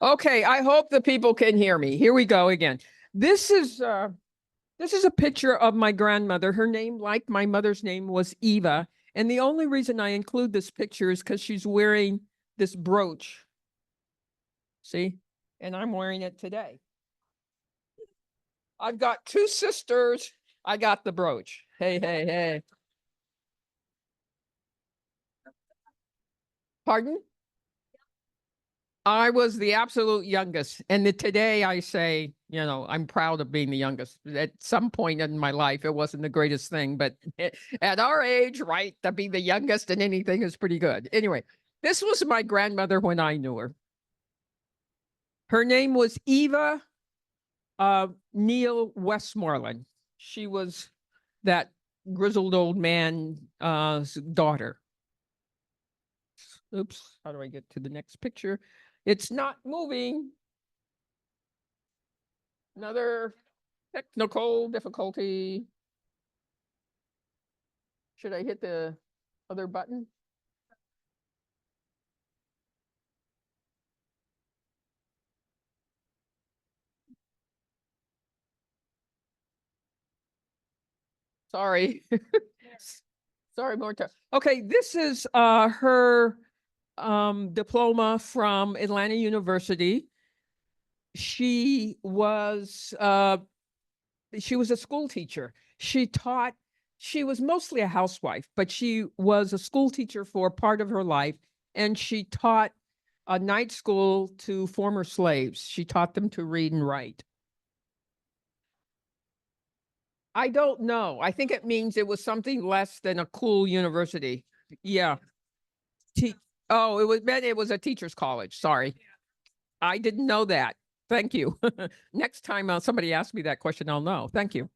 Okay, I hope the people can hear me. Here we go again. This is a picture of my grandmother. Her name, like my mother's name, was Eva. And the only reason I include this picture is because she's wearing this brooch. See? And I'm wearing it today. I've got two sisters. I got the brooch. Hey, hey, hey. Pardon? I was the absolute youngest. And today I say, I'm proud of being the youngest. At some point in my life, it wasn't the greatest thing, but at our age, right, to be the youngest in anything is pretty good. Anyway, this was my grandmother when I knew her. Her name was Eva Neil Westmoreland. She was that grizzled old man's daughter. Oops, how do I get to the next picture? It's not moving. Another technical difficulty. Should I hit the other button? Sorry. Sorry, more time. Okay, this is her diploma from Atlanta University. She was a school teacher. She was mostly a housewife, but she was a school teacher for part of her life, and she taught a night school to former slaves. She taught them to read and write. I don't know. I think it means it was something less than a cool university. Yeah. Oh, it was a teacher's college. Sorry. I didn't know that. Thank you. Next time somebody asks me that question, I'll know. Thank you.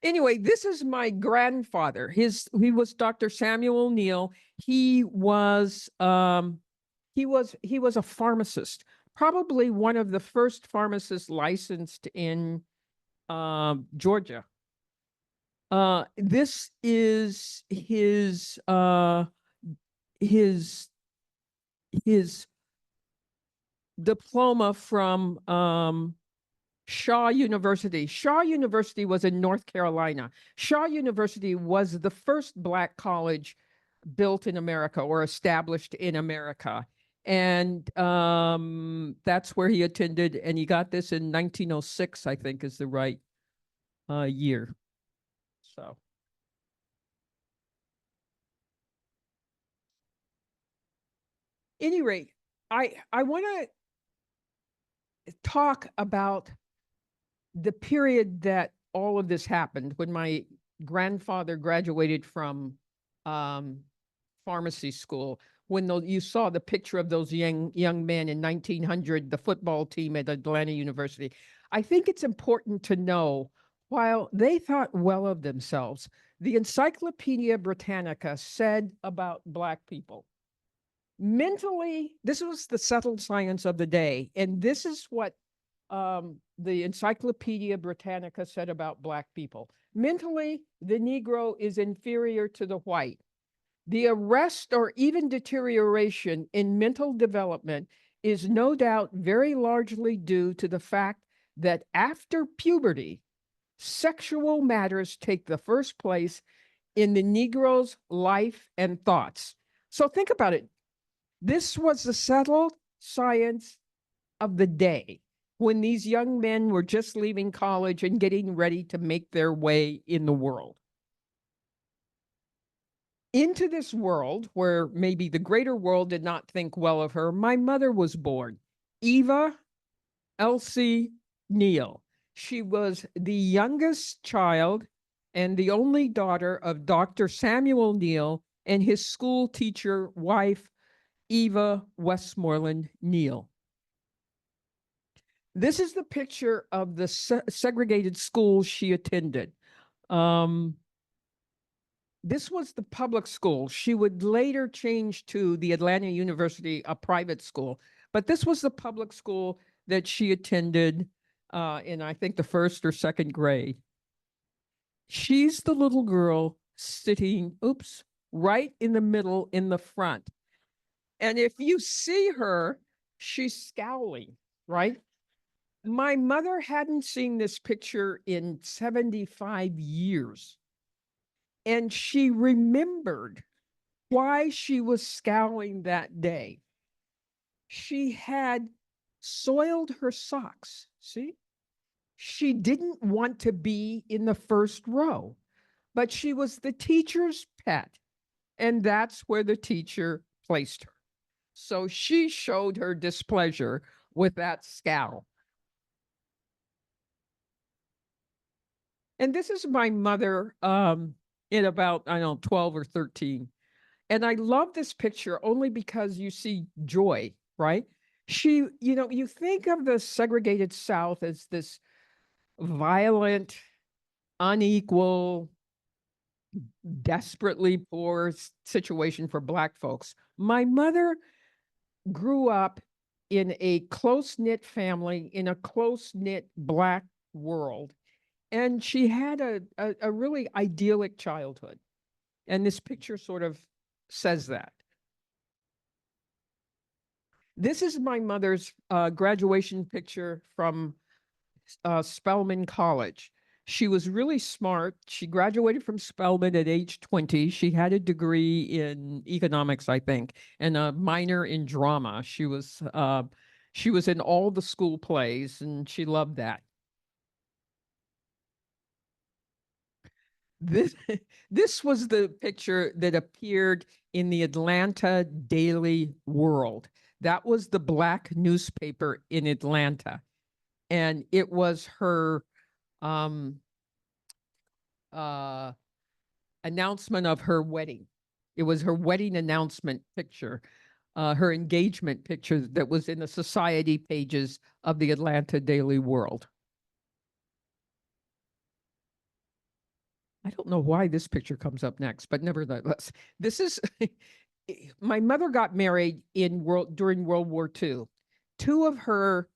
Anyway, this is my grandfather. He was Dr. Samuel Neal. He was a pharmacist, probably one of the first pharmacists licensed in Georgia. This is his diploma from Shaw University. Shaw University was in North Carolina. Shaw University was the first Black college built in America or established in America. And that's where he attended, and he got this in 1906, I think is the right year. So. Any rate, I want to talk about the period that all of this happened when my grandfather graduated from pharmacy school. When you saw the picture of those young men in 1900, the football team at Atlanta University. I think it's important to know, while they thought well of themselves, the Encyclopedia Britannica said about Black people, mentally, this was the settled science of the day. And this is what the Encyclopedia Britannica said about Black people. Mentally, the Negro is inferior to the white. The arrest or even deterioration in mental development is no doubt very largely due to the fact that after puberty, sexual matters take the first place in the Negro's life and thoughts. So think about it. This was the settled science of the day when these young men were just leaving college and getting ready to make their way in the world. Into this world, where maybe the greater world did not think well of her, my mother was born, Eva Elsie Neal. She was the youngest child and the only daughter of Dr. Samuel Neal and his school teacher wife, Eva Westmoreland Neal. This is the picture of the segregated school she attended. This was the public school. She would later change to the Atlanta University, a private school. But this was the public school that she attended in, I think, the first or second grade. She's the little girl sitting, right in the middle in the front. And if you see her, She's scowling, right? My mother hadn't seen this picture in 75 years, and she remembered why she was scowling that day. She had soiled her socks. See? She didn't want to be in the first row, but she was the teacher's pet, and that's where the teacher placed her. So she showed her displeasure with that scowl. And this is my mother in about, I don't know, 12 or 13. And I love this picture only because you see joy, right? You think of the segregated South as this violent, unequal, desperately poor situation for Black folks. My mother grew up in a close knit family in a close knit Black world. And she had a really idyllic childhood. And this picture sort of says that. This is my mother's graduation picture from Spelman College. She was really smart. She graduated from Spelman at age 20. She had a degree in economics, I think, and a minor in drama. She was in all the school plays, and she loved that. This this was the picture that appeared in the Atlanta Daily World. That was the Black newspaper in Atlanta, and it was her um, uh, announcement of her wedding. It was her wedding announcement picture, her engagement picture that was in the society pages of the Atlanta Daily World. I don't know why this picture comes up next, but nevertheless, this is my mother got married during World War II. Two of her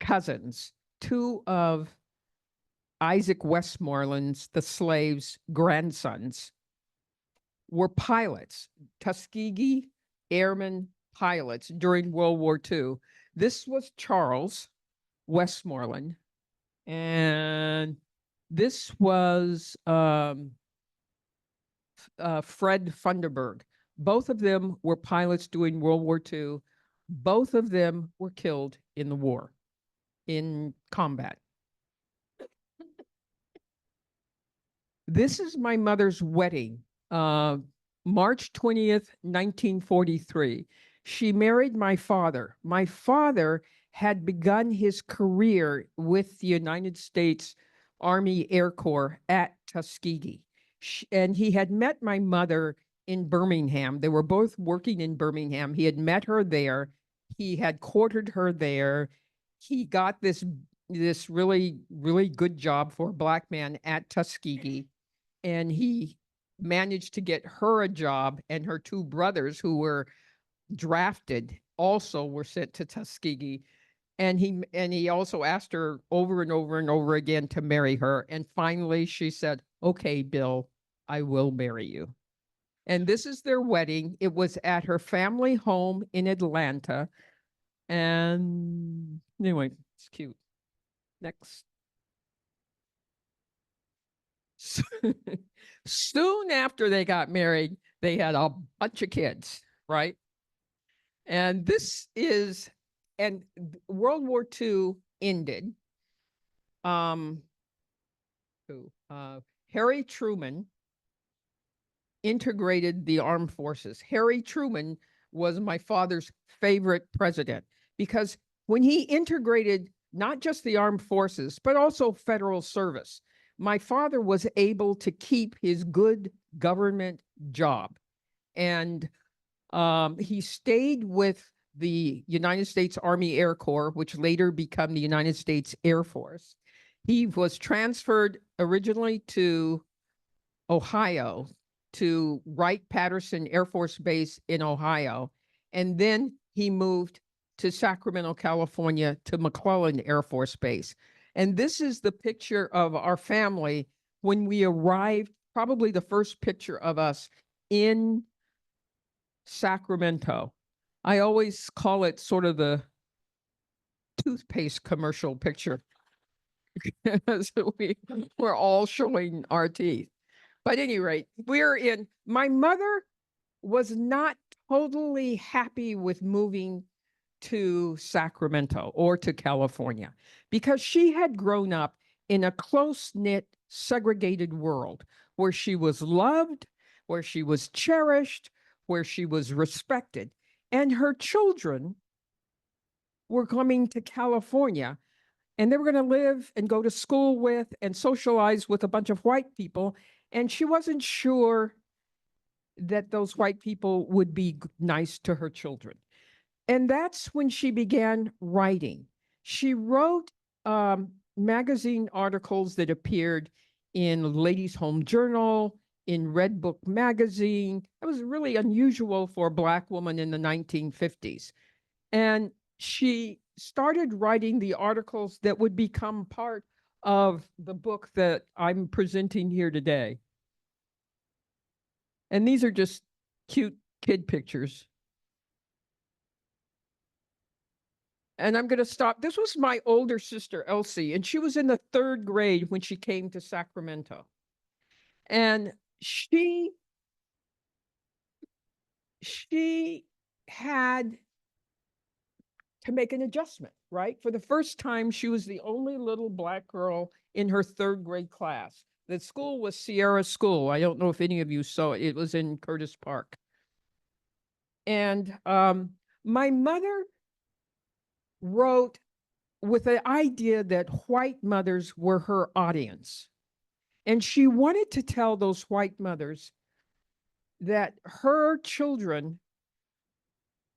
cousins, two of Isaac Westmoreland's, the slaves' grandsons, were pilots, Tuskegee Airmen pilots during World War II. This was Charles Westmoreland, and this was Fred Funderburg. Both of them were pilots during World War II. Both of them were killed in the war, in combat. This is my mother's wedding, March 20th, 1943. She married my father. My father had begun his career with the United States Army Air Corps at Tuskegee. And he had met my mother in Birmingham. They were both working in Birmingham. He had met her there. He had courted her there. He got this really, really good job for a Black man at Tuskegee. And he managed to get her a job, and her two brothers who were drafted also were sent to Tuskegee. And he also asked her over and over and over again to marry her. And finally she said, "Okay, Bill, I will marry you." And this is their wedding. It was at her family home in Atlanta. And anyway, it's cute. Next. Soon after they got married, they had a bunch of kids, right? And World War II ended. Um, Harry Truman integrated the armed forces. Harry Truman was my father's favorite president because when he integrated not just the armed forces, but also federal service, my father was able to keep his good government job. And he stayed with the United States Army Air Corps, which later became the United States Air Force. He was transferred originally to Ohio, to Wright-Patterson Air Force Base in Ohio. And then he moved to Sacramento, California, to McClellan Air Force Base. And this is the picture of our family when we arrived, probably the first picture of us in Sacramento. I always call it sort of the toothpaste commercial picture. So we're all showing our teeth. But at any rate, my mother was not totally happy with moving to Sacramento or to California because she had grown up in a close knit, segregated world where she was loved, where she was cherished, where she was respected. And her children were coming to California and they were going to live and go to school with and socialize with a bunch of white people. And she wasn't sure that those white people would be nice to her children. And that's when she began writing. She wrote magazine articles that appeared in Ladies' Home Journal, in Red Book magazine. It was really unusual for a Black woman in the 1950s. And she started writing the articles that would become part of the book that I'm presenting here today. And these are just cute kid pictures. And I'm going to stop. This was my older sister, Elsie, and she was in the 3rd grade when she came to Sacramento. And she had to make an adjustment, right? For the first time, she was the only little Black girl in her 3rd grade class. The school was Sierra School. I don't know if any of you saw it. It was in Curtis Park. And my mother wrote with the idea that white mothers were her audience. And she wanted to tell those white mothers that her children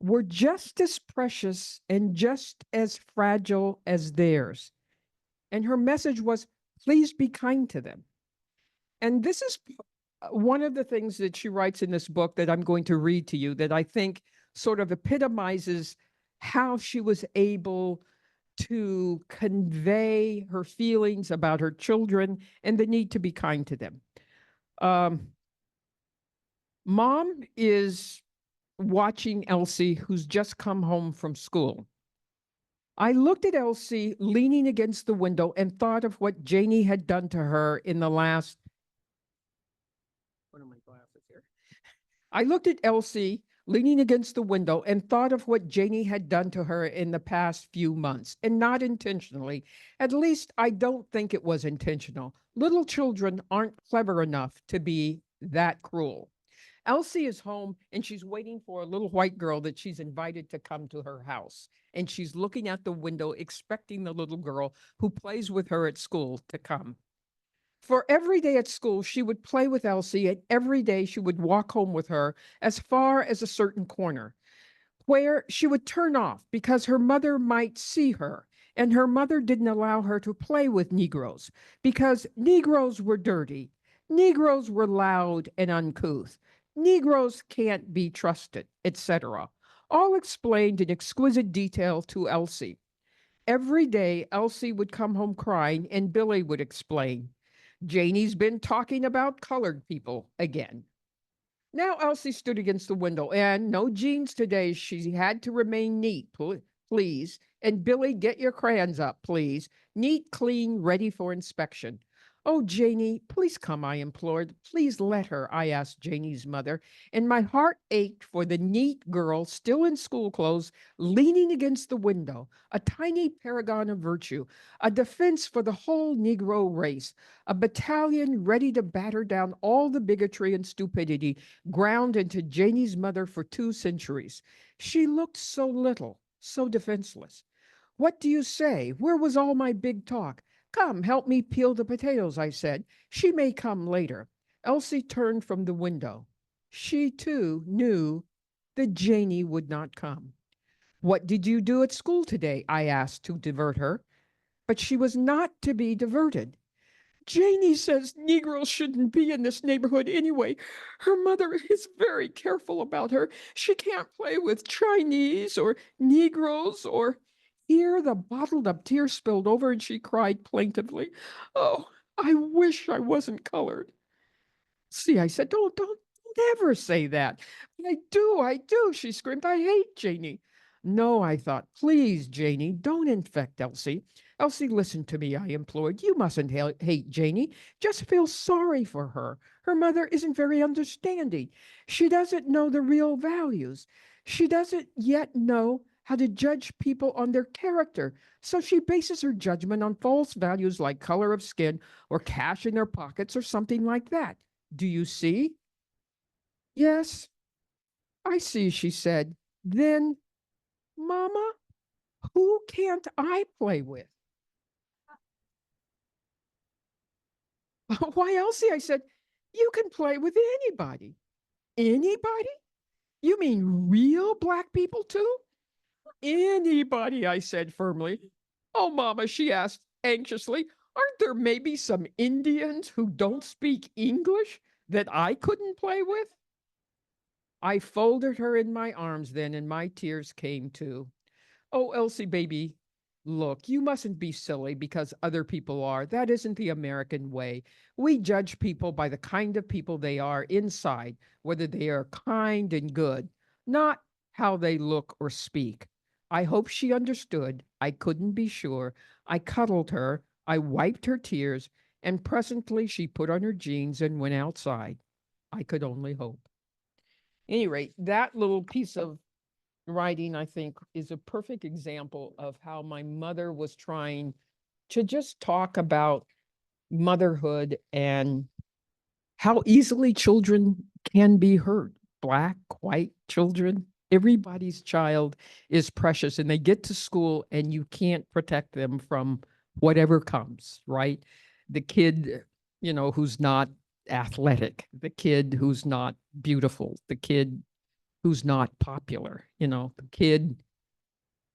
were just as precious and just as fragile as theirs. And her message was, please be kind to them. And this is one of the things that she writes in this book that I'm going to read to you that I think sort of epitomizes how she was able to convey her feelings about her children and the need to be kind to them. Mom is watching Elsie, who's just come home from school. I looked at Elsie leaning against the window and thought of what Janie had done to her in the last. What are my glasses here? I looked at Elsie leaning against the window and thought of what Janie had done to her in the past few months, and not intentionally. At least I don't think it was intentional. Little children aren't clever enough to be that cruel. Elsie is home and she's waiting for a little white girl that she's invited to come to her house. And she's looking out the window, expecting the little girl who plays with her at school to come. For every day at school, she would play with Elsie, and every day she would walk home with her as far as a certain corner, where she would turn off because her mother might see her. And her mother didn't allow her to play with Negroes because Negroes were dirty. Negroes were loud and uncouth. Negroes can't be trusted, etc. All explained in exquisite detail to Elsie. Every day, Elsie would come home crying, and Billy would explain. Janie's been talking about colored people again. Now Elsie stood against the window, and no jeans today. She had to remain neat, please. And Billy, get your crayons up, please. Neat, clean, ready for inspection. Oh, Janie, please come, I implored. Please let her, I asked Janie's mother, and my heart ached for the neat girl still in school clothes, leaning against the window, a tiny paragon of virtue, a defense for the whole Negro race, a battalion ready to batter down all the bigotry and stupidity ground into Janie's mother for 2 centuries. She looked so little, so defenseless. What do you say? Where was all my big talk? Come, help me peel the potatoes, I said. She may come later. Elsie turned from the window. She, too, knew that Janie would not come. What did you do at school today? I asked to divert her. But she was not to be diverted. Janie says Negroes shouldn't be in this neighborhood anyway. Her mother is very careful about her. She can't play with Chinese or Negroes or. Here the bottled up tears spilled over and she cried plaintively, oh, I wish I wasn't colored. See, I said, don't ever say that. But I do, she screamed. I hate Janie. No, I thought, please, Janie, don't infect Elsie. Elsie, listen to me, I implored. You mustn't hate Janie. Just feel sorry for her. Her mother isn't very understanding. She doesn't know the real values. She doesn't yet know how to judge people on their character. So she bases her judgment on false values like color of skin or cash in their pockets or something like that. Do you see? Yes, I see, she said. Then, Mama, who can't I play with? Why, Elsie, I said, you can play with anybody. Anybody? You mean real black people too? Anybody, I said firmly. Oh, Mama, she asked anxiously, aren't there maybe some Indians who don't speak English that I couldn't play with? I folded her in my arms then, and my tears came too. Oh, Elsie, baby, look, you mustn't be silly because other people are. That isn't the American way. We judge people by the kind of people they are inside, whether they are kind and good, not how they look or speak. I hope she understood. I couldn't be sure. I cuddled her. I wiped her tears, and presently she put on her jeans and went outside. I could only hope. Any rate, that little piece of writing, I think, is a perfect example of how my mother was trying to just talk about motherhood and how easily children can be hurt. Black, white children, everybody's child is precious, and they get to school and you can't protect them from whatever comes, right? The kid, who's not athletic, the kid who's not beautiful, the kid who's not popular, the kid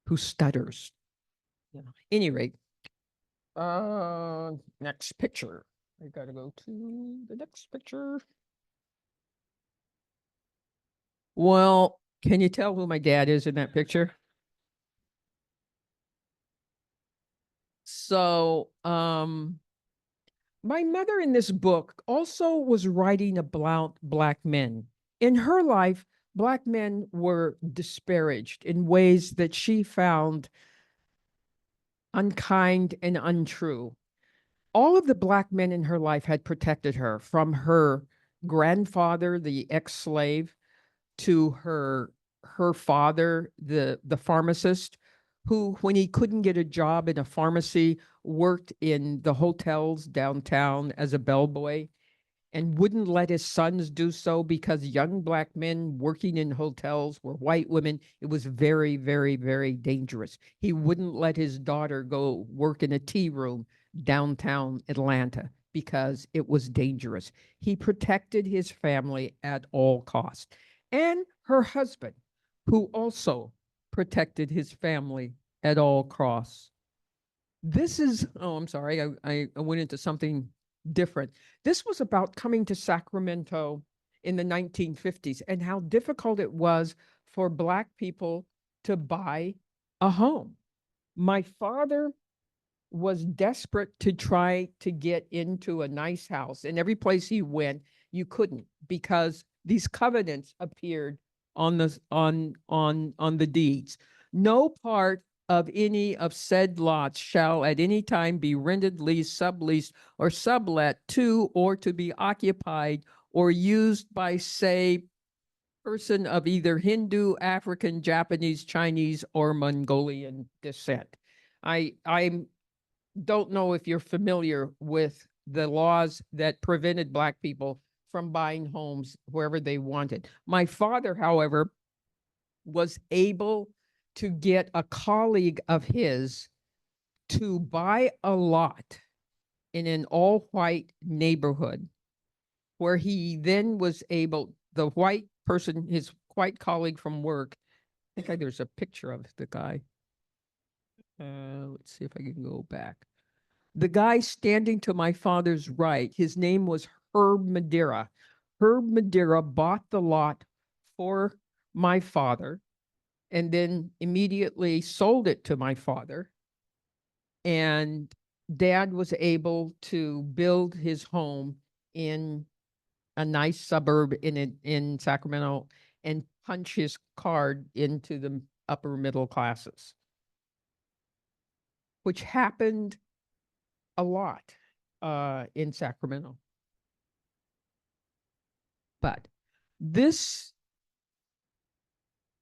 who stutters. Any rate, next picture. I gotta go to the next picture. Well, can you tell who my dad is in that picture? So, my mother in this book also was writing about Black men. In her life, Black men were disparaged in ways that she found unkind and untrue. All of the Black men in her life had protected her, from her grandfather, the ex-slave, to her father, the pharmacist, who, when he couldn't get a job in a pharmacy, worked in the hotels downtown as a bellboy and wouldn't let his sons do so because young Black men working in hotels were white women. It was very, very, very dangerous. He wouldn't let his daughter go work in a tea room downtown Atlanta because it was dangerous. He protected his family at all costs. And her husband, who also protected his family at all costs. This is, oh, I'm sorry, I went into something different. This was about coming to Sacramento in the 1950s and how difficult it was for Black people to buy a home. My father was desperate to try to get into a nice house, and every place he went, you couldn't, because these covenants appeared on the deeds. No part of any of said lots shall at any time be rented, leased, subleased, or sublet to, or to be occupied or used by, say, person of either Hindu, African, Japanese, Chinese, or Mongolian descent. I don't know if you're familiar with the laws that prevented Black people from buying homes wherever they wanted. My father, however, was able to get a colleague of his to buy a lot in an all white neighborhood, where he then was able, the white person, his white colleague from work, I think there's a picture of the guy. Let's see if I can go back. The guy standing to my father's right, his name was Herb Madeira. Herb Madeira bought the lot for my father and then immediately sold it to my father. And dad was able to build his home in a nice suburb in Sacramento and punch his card into the upper middle classes, which happened a lot in Sacramento. But this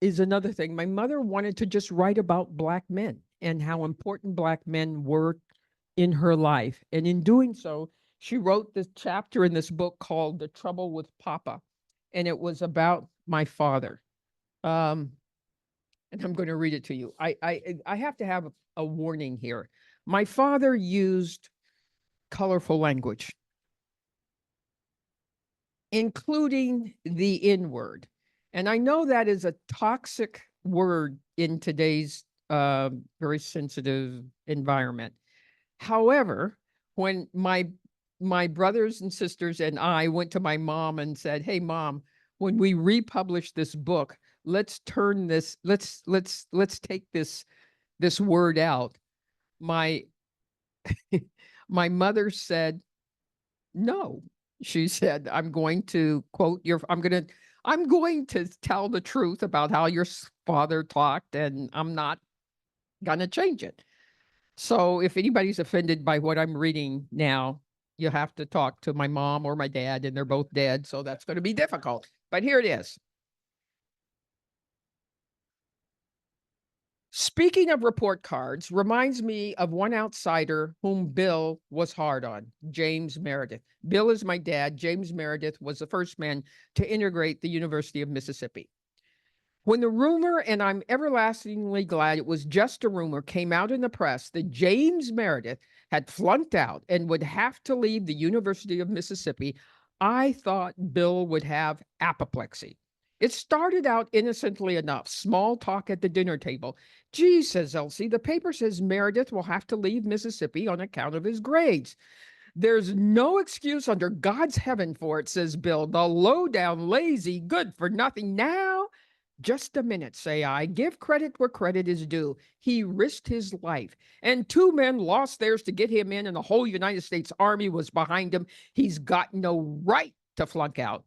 is another thing. My mother wanted to just write about Black men and how important Black men were in her life. And in doing so, she wrote this chapter in this book called The Trouble with Papa. And it was about my father. And I'm going to read it to you. I have to have a warning here. My father used colorful language, including the N word. And I know that is a toxic word in today's very sensitive environment. However, when my brothers and sisters and I went to my mom and said, "Hey, Mom, when we republish this book, let's turn this, let's take this word out." My my mother said, "No." She said, "I'm going to quote your, I'm going to tell the truth about how your father talked, and I'm not gonna change it." So if anybody's offended by what I'm reading now, you have to talk to my mom or my dad, and they're both dead. So that's going to be difficult. But here it is. Speaking of report cards, reminds me of one outsider whom Bill was hard on, James Meredith. Bill is my dad. James Meredith was the first man to integrate the University of Mississippi. When the rumor, and I'm everlastingly glad it was just a rumor, came out in the press that James Meredith had flunked out and would have to leave the University of Mississippi, I thought Bill would have apoplexy. It started out innocently enough, small talk at the dinner table. "Gee," says Elsie, "the paper says Meredith will have to leave Mississippi on account of his grades." "There's no excuse under God's heaven for it," says Bill. "The low down, lazy, good for nothing. Now, just a minute," say I. "Give credit where credit is due. He risked his life, and two men lost theirs to get him in, and the whole United States Army was behind him. He's got no right to flunk out."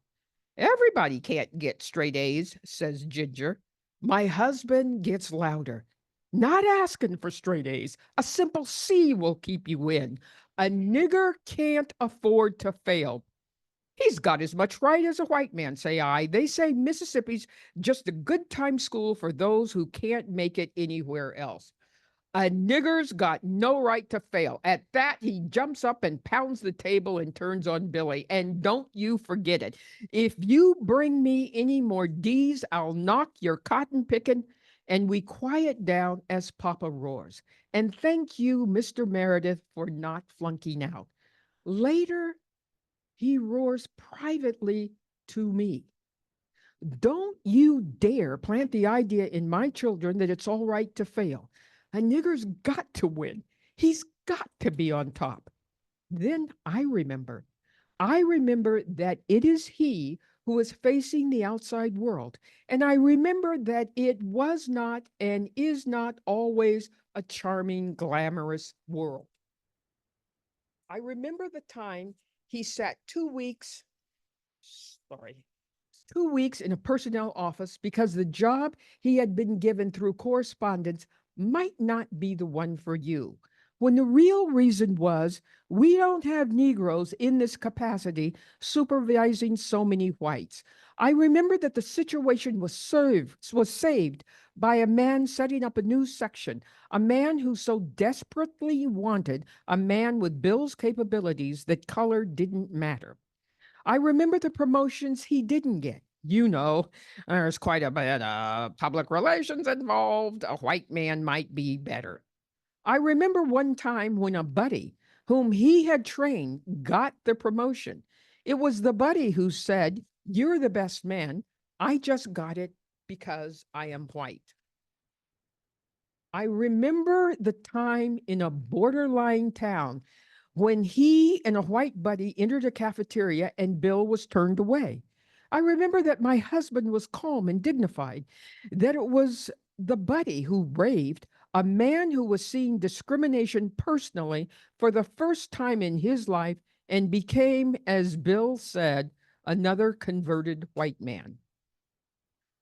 "Everybody can't get straight A's," says Ginger. My husband gets louder. "Not asking for straight A's. A simple C will keep you in. A nigger can't afford to fail." "He's got as much right as a white man," say I. "They say Mississippi's just a good time school for those who can't make it anywhere else." "A nigger's got no right to fail." At that, he jumps up and pounds the table and turns on Billy. "And don't you forget it. If you bring me any more D's, I'll knock your cotton picking." And we quiet down as Papa roars. "And thank you, Mr. Meredith, for not flunking out." Later, he roars privately to me. "Don't you dare plant the idea in my children that it's all right to fail. A nigger's got to win. He's got to be on top." Then I remember that it is he who is facing the outside world. And I remember that it was not and is not always a charming, glamorous world. I remember the time he sat 2 weeks, sorry, 2 weeks in a personnel office because the job he had been given through correspondence might not be the one for you, when the real reason was we don't have Negroes in this capacity supervising so many whites. I remember that the situation was saved by a man setting up a new section, a man who so desperately wanted a man with Bill's capabilities that color didn't matter. I remember the promotions he didn't get. You know, there's quite a bit of public relations involved. A white man might be better. I remember one time when a buddy whom he had trained got the promotion. It was the buddy who said, "You're the best man. I just got it because I am white." I remember the time in a borderline town when he and a white buddy entered a cafeteria and Bill was turned away. I remember that my husband was calm and dignified, that it was the buddy who raved, a man who was seeing discrimination personally for the first time in his life and became, as Bill said, another converted white man.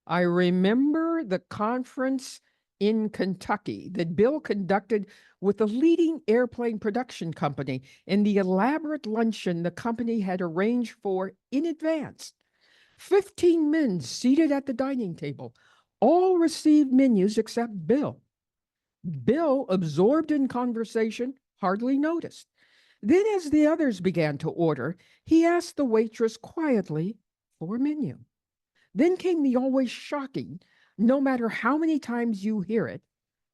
I remember the conference in Kentucky that Bill conducted with the leading airplane production company in the elaborate luncheon the company had arranged for in advance. 15 men seated at the dining table all received menus except Bill. Bill, absorbed in conversation, hardly noticed. Then, as the others began to order, he asked the waitress quietly for a menu. Then came the always shocking, no matter how many times you hear it,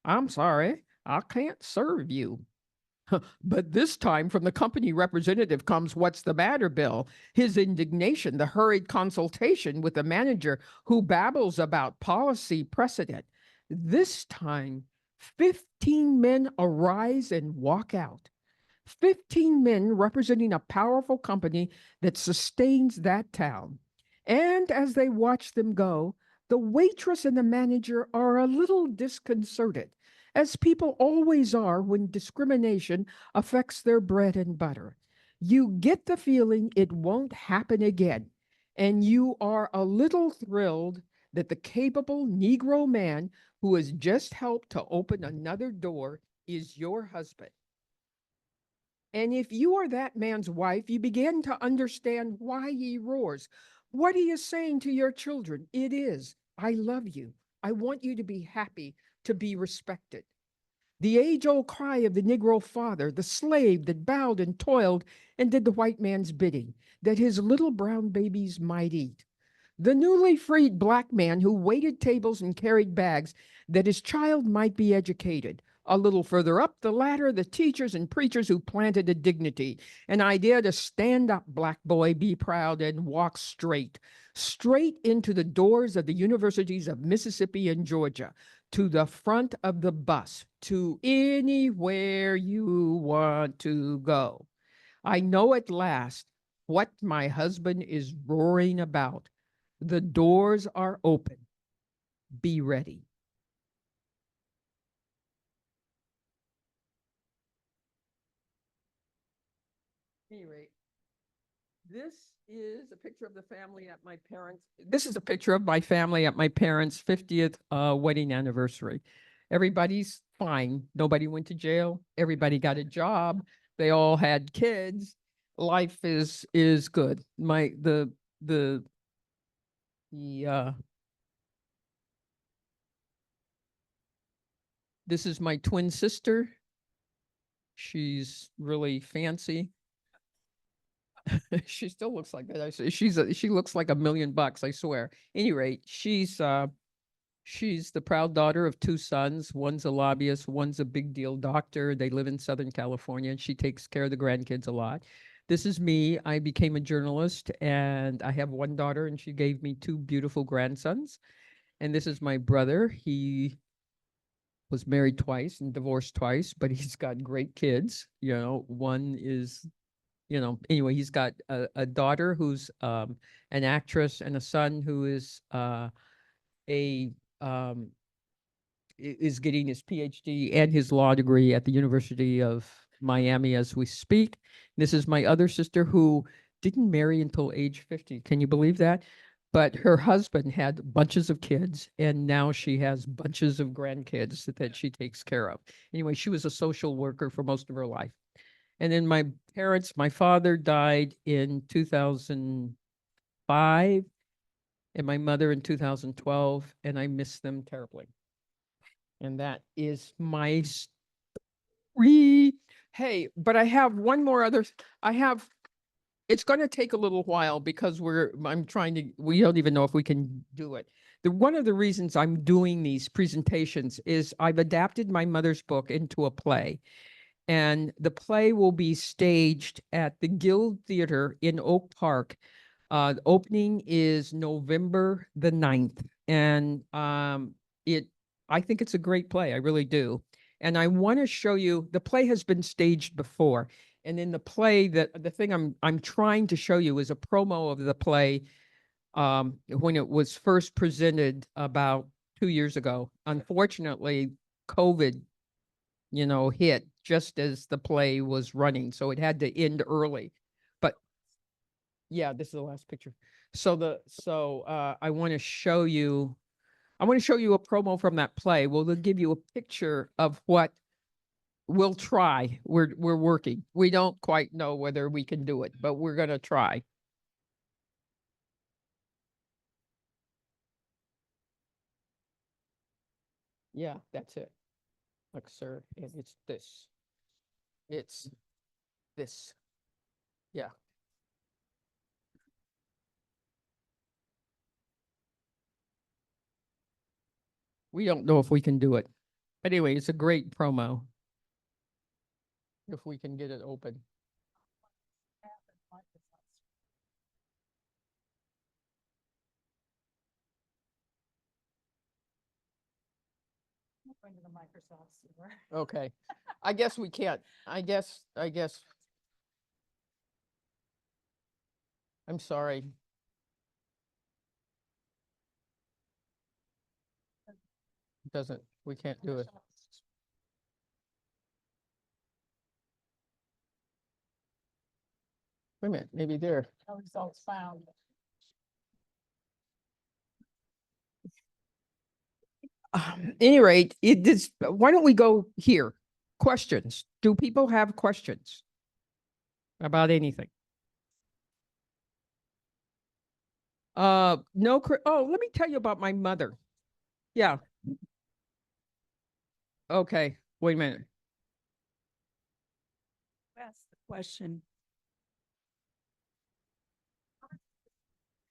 "I'm sorry, I can't serve you." But this time from the company representative comes, "What's the matter, Bill?" His indignation, the hurried consultation with the manager who babbles about policy precedent. This time, 15 men arise and walk out. 15 men representing a powerful company that sustains that town. And as they watch them go, the waitress and the manager are a little disconcerted, as people always are when discrimination affects their bread and butter. You get the feeling it won't happen again, and you are a little thrilled that the capable Negro man who has just helped to open another door is your husband. And if you are that man's wife, you begin to understand why he roars. What he is saying to your children, it is, "I love you. I want you to be happy, to be respected." The age old cry of the Negro father, the slave that bowed and toiled and did the white man's bidding, that his little brown babies might eat. The newly freed black man who waited tables and carried bags that his child might be educated. A little further up the ladder, the teachers and preachers who planted a dignity, an idea to stand up, black boy, be proud, and walk straight, straight into the doors of the universities of Mississippi and Georgia, to the front of the bus, to anywhere you want to go. I know at last what my husband is roaring about. The doors are open. Be ready. Anyway, this is a picture of the family at my parents. This is a picture of my family at my parents' 50th wedding anniversary. Everybody's fine. Nobody went to jail. Everybody got a job. They all had kids. Life is good. The this is my twin sister. She's really fancy. She still looks like that. She looks like $1,000,000, I swear. Any rate, she's the proud daughter of two sons. One's a lobbyist, one's a big deal doctor. They live in Southern California, and she takes care of the grandkids a lot. This is me. I became a journalist, and I have one daughter, and she gave me two beautiful grandsons. And this is my brother. He was married twice and divorced twice, but he's got great kids. One is, anyway, he's got a daughter who's an actress and a son who is a is getting his PhD and his law degree at the University of Miami as we speak. This is my other sister who didn't marry until age 50. Can you believe that? But her husband had bunches of kids, and now she has bunches of grandkids that she takes care of. Anyway, she was a social worker for most of her life. And then my parents, my father died in 2005 and my mother in 2012, and I miss them terribly. And that is my story. Hey, but I have one more other, it's going to take a little while because we don't even know if we can do it. One of the reasons I'm doing these presentations is I've adapted my mother's book into a play. And the play will be staged at the Guild Theater in Oak Park. The opening is November the 9th. And I think it's a great play. I really do. And I want to show you, the play has been staged before. And in the play, the thing I'm trying to show you is a promo of the play when it was first presented about 2 years ago. Unfortunately, COVID, hit just as the play was running, so it had to end early. But yeah, this is the last picture. So I want to show you I want to show you a promo from that play. We'll give you a picture of what we'll try. We're working. We don't quite know whether we can do it, but we're going to try. Yeah, that's it. Look, sir, and it's this. It's this. Yeah. We don't know if we can do it. But anyway, it's a great promo. If we can get it open. Okay. I guess we can't. I guess. I'm sorry. Doesn't, we can't do it. Wait a minute, maybe there. Results found. Any rate, it is, why don't we go here? Questions. Do people have questions about anything? No, oh, let me tell you about my mother. Yeah. Okay, wait a minute. That's the question.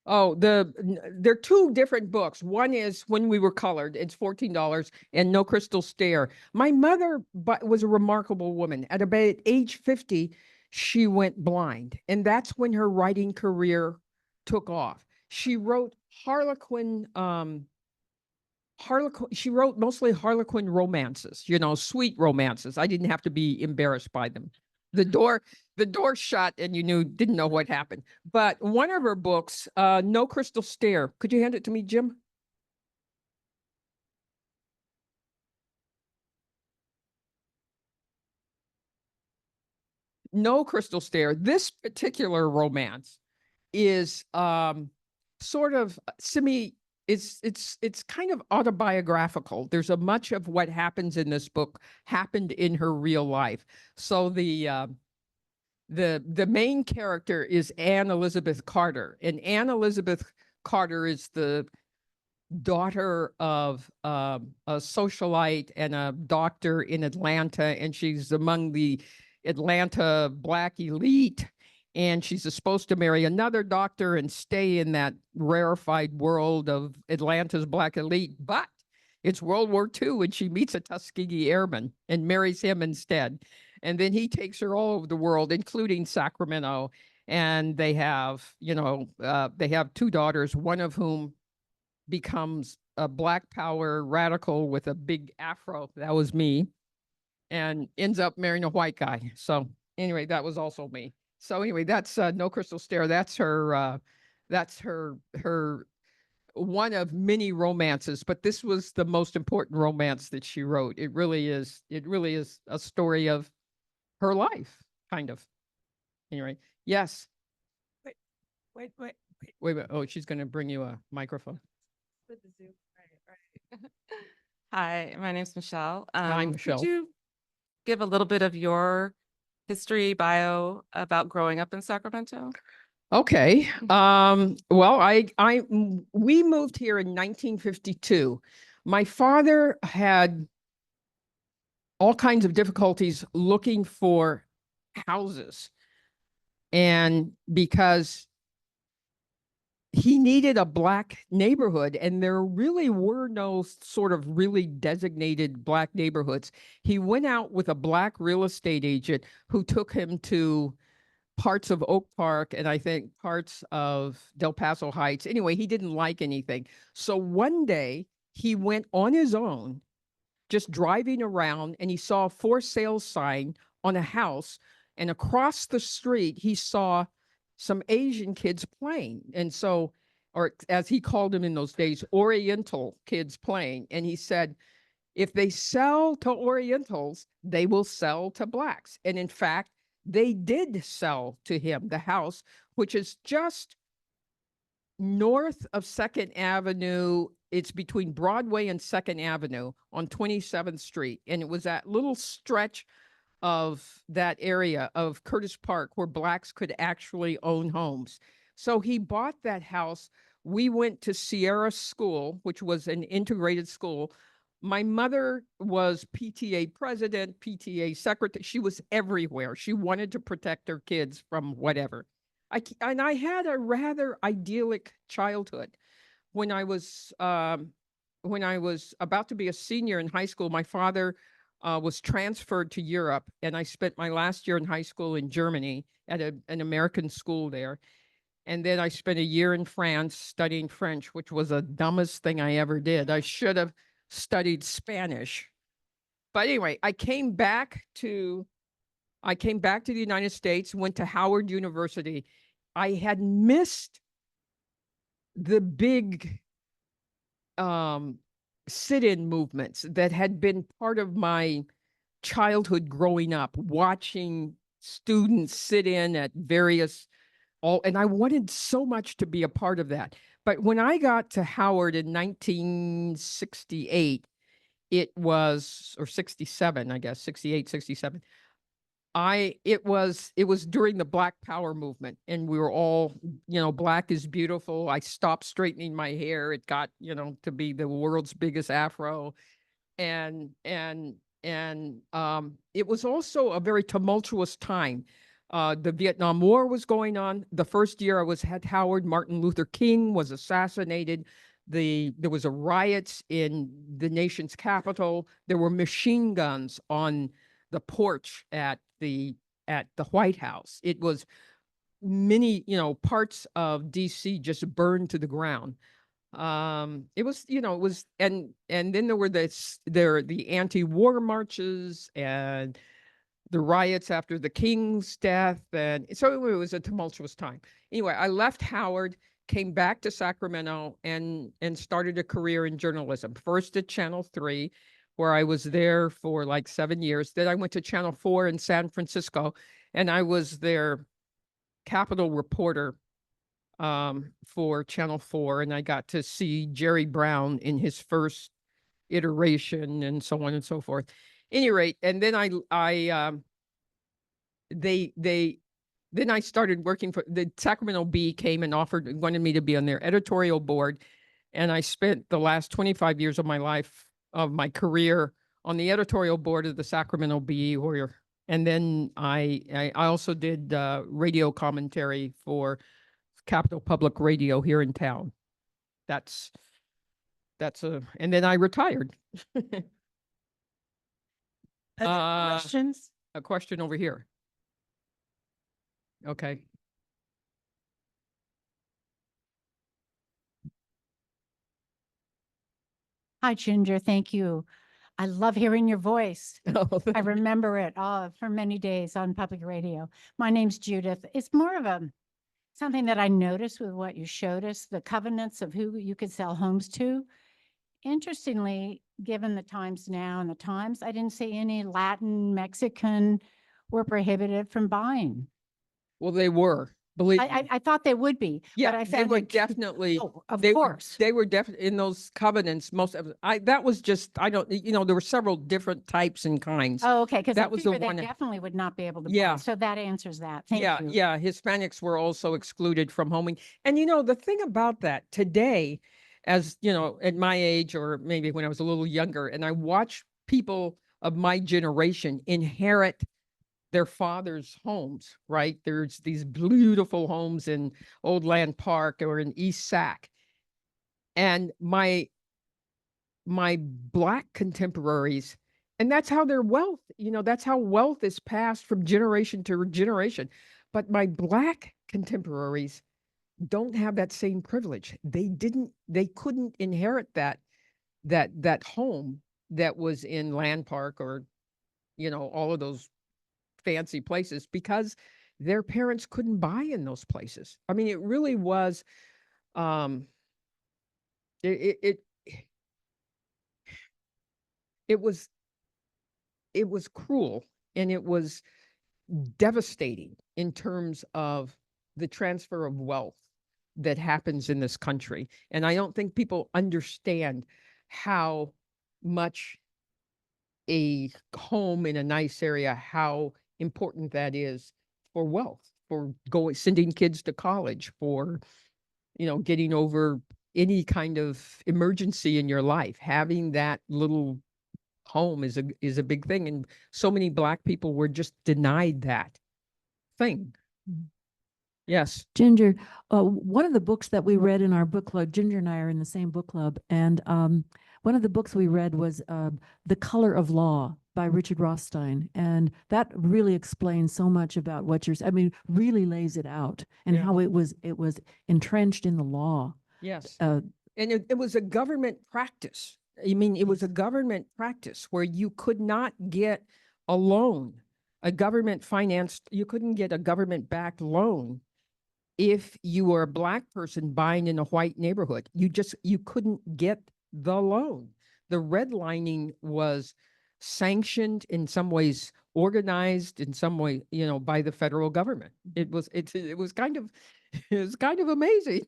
Oh, they're two different books. One is When We Were Colored. It's $14, and No Crystal Stare. My mother was a remarkable woman. At about age 50, she went blind, and that's when her writing career took off. She wrote Harlequin. She wrote mostly Harlequin romances, sweet romances. I didn't have to be embarrassed by them. The door shut and didn't know what happened. But one of her books, No Crystal Stare. Could you hand it to me, Jim? No Crystal Stare. This particular romance is sort of it's kind of autobiographical. There's a much of what happens in this book happened in her real life. So the main character is Anne Elizabeth Carter, and Anne Elizabeth Carter is the daughter of a socialite and a doctor in Atlanta, and she's among the Atlanta Black elite. And she's supposed to marry another doctor and stay in that rarefied world of Atlanta's Black elite. But it's World War II, and she meets a Tuskegee airman and marries him instead. And then he takes her all over the world, including Sacramento. And they have, they have two daughters, one of whom becomes a Black Power radical with a big afro. That was me. And ends up marrying a white guy. So anyway, that was also me. So anyway, that's No Crystal Stare. That's her one of many romances, but this was the most important romance that she wrote. It really is a story of her life, kind of. Anyway, yes. Wait. Wait. Oh, she's going to bring you a microphone. With the Zoom. Right. Hi, my name's Michelle. Hi, Michelle. Could you give a little bit of your history bio about growing up in Sacramento? Okay. Well, we moved here in 1952. My father had all kinds of difficulties looking for houses. And because he needed a Black neighborhood, and there really were no sort of really designated Black neighborhoods, he went out with a Black real estate agent who took him to parts of Oak Park and I think parts of Del Paso Heights. Anyway, he didn't like anything. So one day he went on his own, just driving around, and he saw a for sale sign on a house. And across the street, he saw some Asian kids playing. And so, or as he called them in those days, Oriental kids playing. And he said, if they sell to Orientals, they will sell to Blacks. And in fact, they did sell to him the house, which is just north of 2nd Avenue it's between Broadway and Second Avenue on 27th Street. And it was that little stretch of that area of Curtis Park where blacks could actually own homes. So he bought that house. We went to Sierra School, which was an integrated school. My mother was PTA president, PTA secretary. She was everywhere. She wanted to protect her kids from whatever. And I had a rather idyllic childhood. When I was when I was about to be a senior in high school, my father was transferred to Europe, and I spent my last year in high school in Germany at an American school there. And then I spent a year in France studying French, which was the dumbest thing I ever did. I should have studied Spanish. But anyway, I came back to the United States, went to Howard University. I had missed the big sit-in movements that had been part of my childhood growing up, watching students sit in at various and I wanted so much to be a part of that. But when I got to Howard in 1968, or 67, I guess, 68, 67. It was during the Black Power movement, and we were all, black is beautiful. I stopped straightening my hair. It got, to be the world's biggest afro. And it was also a very tumultuous time. The Vietnam War was going on. The first year I was at Howard, Martin Luther King was assassinated. There was a riots in the nation's capital. There were machine guns on the porch at the White House. It was many, parts of DC just burned to the ground. It was, and then there were the anti-war marches and the riots after the king's death, and so it was a tumultuous time. Anyway, I left Howard, came back to Sacramento, and started a career in journalism. First at Channel 3, where I was there for like 7 years. Then I went to Channel 4 in San Francisco, and I was their Capitol reporter for Channel 4, and I got to see Jerry Brown in his first iteration and so on and so forth. Any rate, and then then I started working for the Sacramento Bee came and wanted me to be on their editorial board. And I spent the last 25 years of my career on the editorial board of the Sacramento Bee, and then I also did radio commentary for Capital Public Radio here in town. And then I retired. Questions? A question over here. Okay. Hi, Ginger. Thank you. I love hearing your voice. Oh, I remember it for many days on public radio. My name's Judith. It's more of something that I noticed with what you showed us, the covenants of who you could sell homes to. Interestingly, given the times now and the times, I didn't see any Latin, Mexican were prohibited from buying. Well, they were. Believe me. I thought they would be. Yeah, but I they found were it- definitely. Oh, of They course. were definitely in those covenants. That was just, I don't, there were several different types and kinds. Oh, okay. Because that was the they one definitely would not be able to Yeah. buy. So that answers that. Thank you. Yeah. Hispanics were also excluded from homing. And the thing about that today, as at my age, or maybe when I was a little younger, and I watch people of my generation inherit their father's homes, right? There's these beautiful homes in Old Land Park or in East Sac. And my Black contemporaries, and that's how their wealth, that's how wealth is passed from generation to generation. But my Black contemporaries don't have that same privilege. They couldn't inherit that home that was in Land Park or, all of those fancy places, because their parents couldn't buy in those places. I mean, it really was, it was cruel, and it was devastating in terms of the transfer of wealth that happens in this country. And I don't think people understand how much a home in a nice area, how important that is for wealth, for sending kids to college, for, getting over any kind of emergency in your life. Having that little home is a big thing. And so many Black people were just denied that thing. Yes. Ginger, one of the books that we read in our book club, Ginger and I are in the same book club, and one of the books we read was The Color of Law by Richard Rothstein. And that really explains so much about what really lays it out and Yeah. how it was entrenched in the law. Yes. Uh, And it was a government practice. I mean, it was a government practice where you could not get a loan, you couldn't get a government backed loan if you were a Black person buying in a white neighborhood. You couldn't get the loan. The redlining was sanctioned in some ways, organized in some way, by the federal government. It was kind of it was kind of amazing.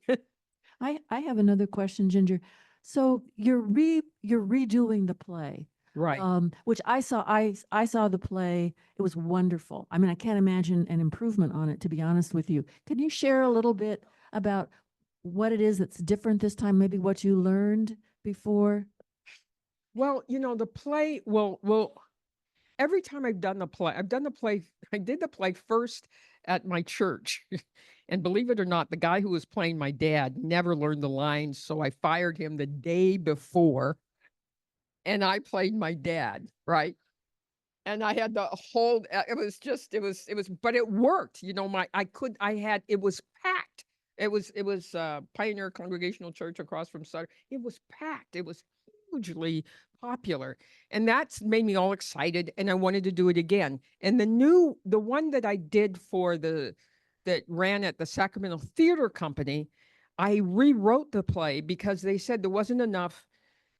I have another question, Ginger. So you're redoing the play. Right. Which I saw. I saw the play. It was wonderful. I mean, I can't imagine an improvement on it, to be honest with you. Can you share a little bit about what it is that's different this time? Maybe what you learned before? Well, the play, every time I did the play first at my church. And believe it or not, the guy who was playing my dad never learned the lines. So I fired him the day before. And I played my dad, right? And I had the whole, but it worked. It was packed. It was Pioneer Congregational Church across from Sutter. It was packed. It was hugely popular. And that's made me all excited. And I wanted to do it again. And the one that I did that ran at the Sacramento Theater Company, I rewrote the play because they said there wasn't enough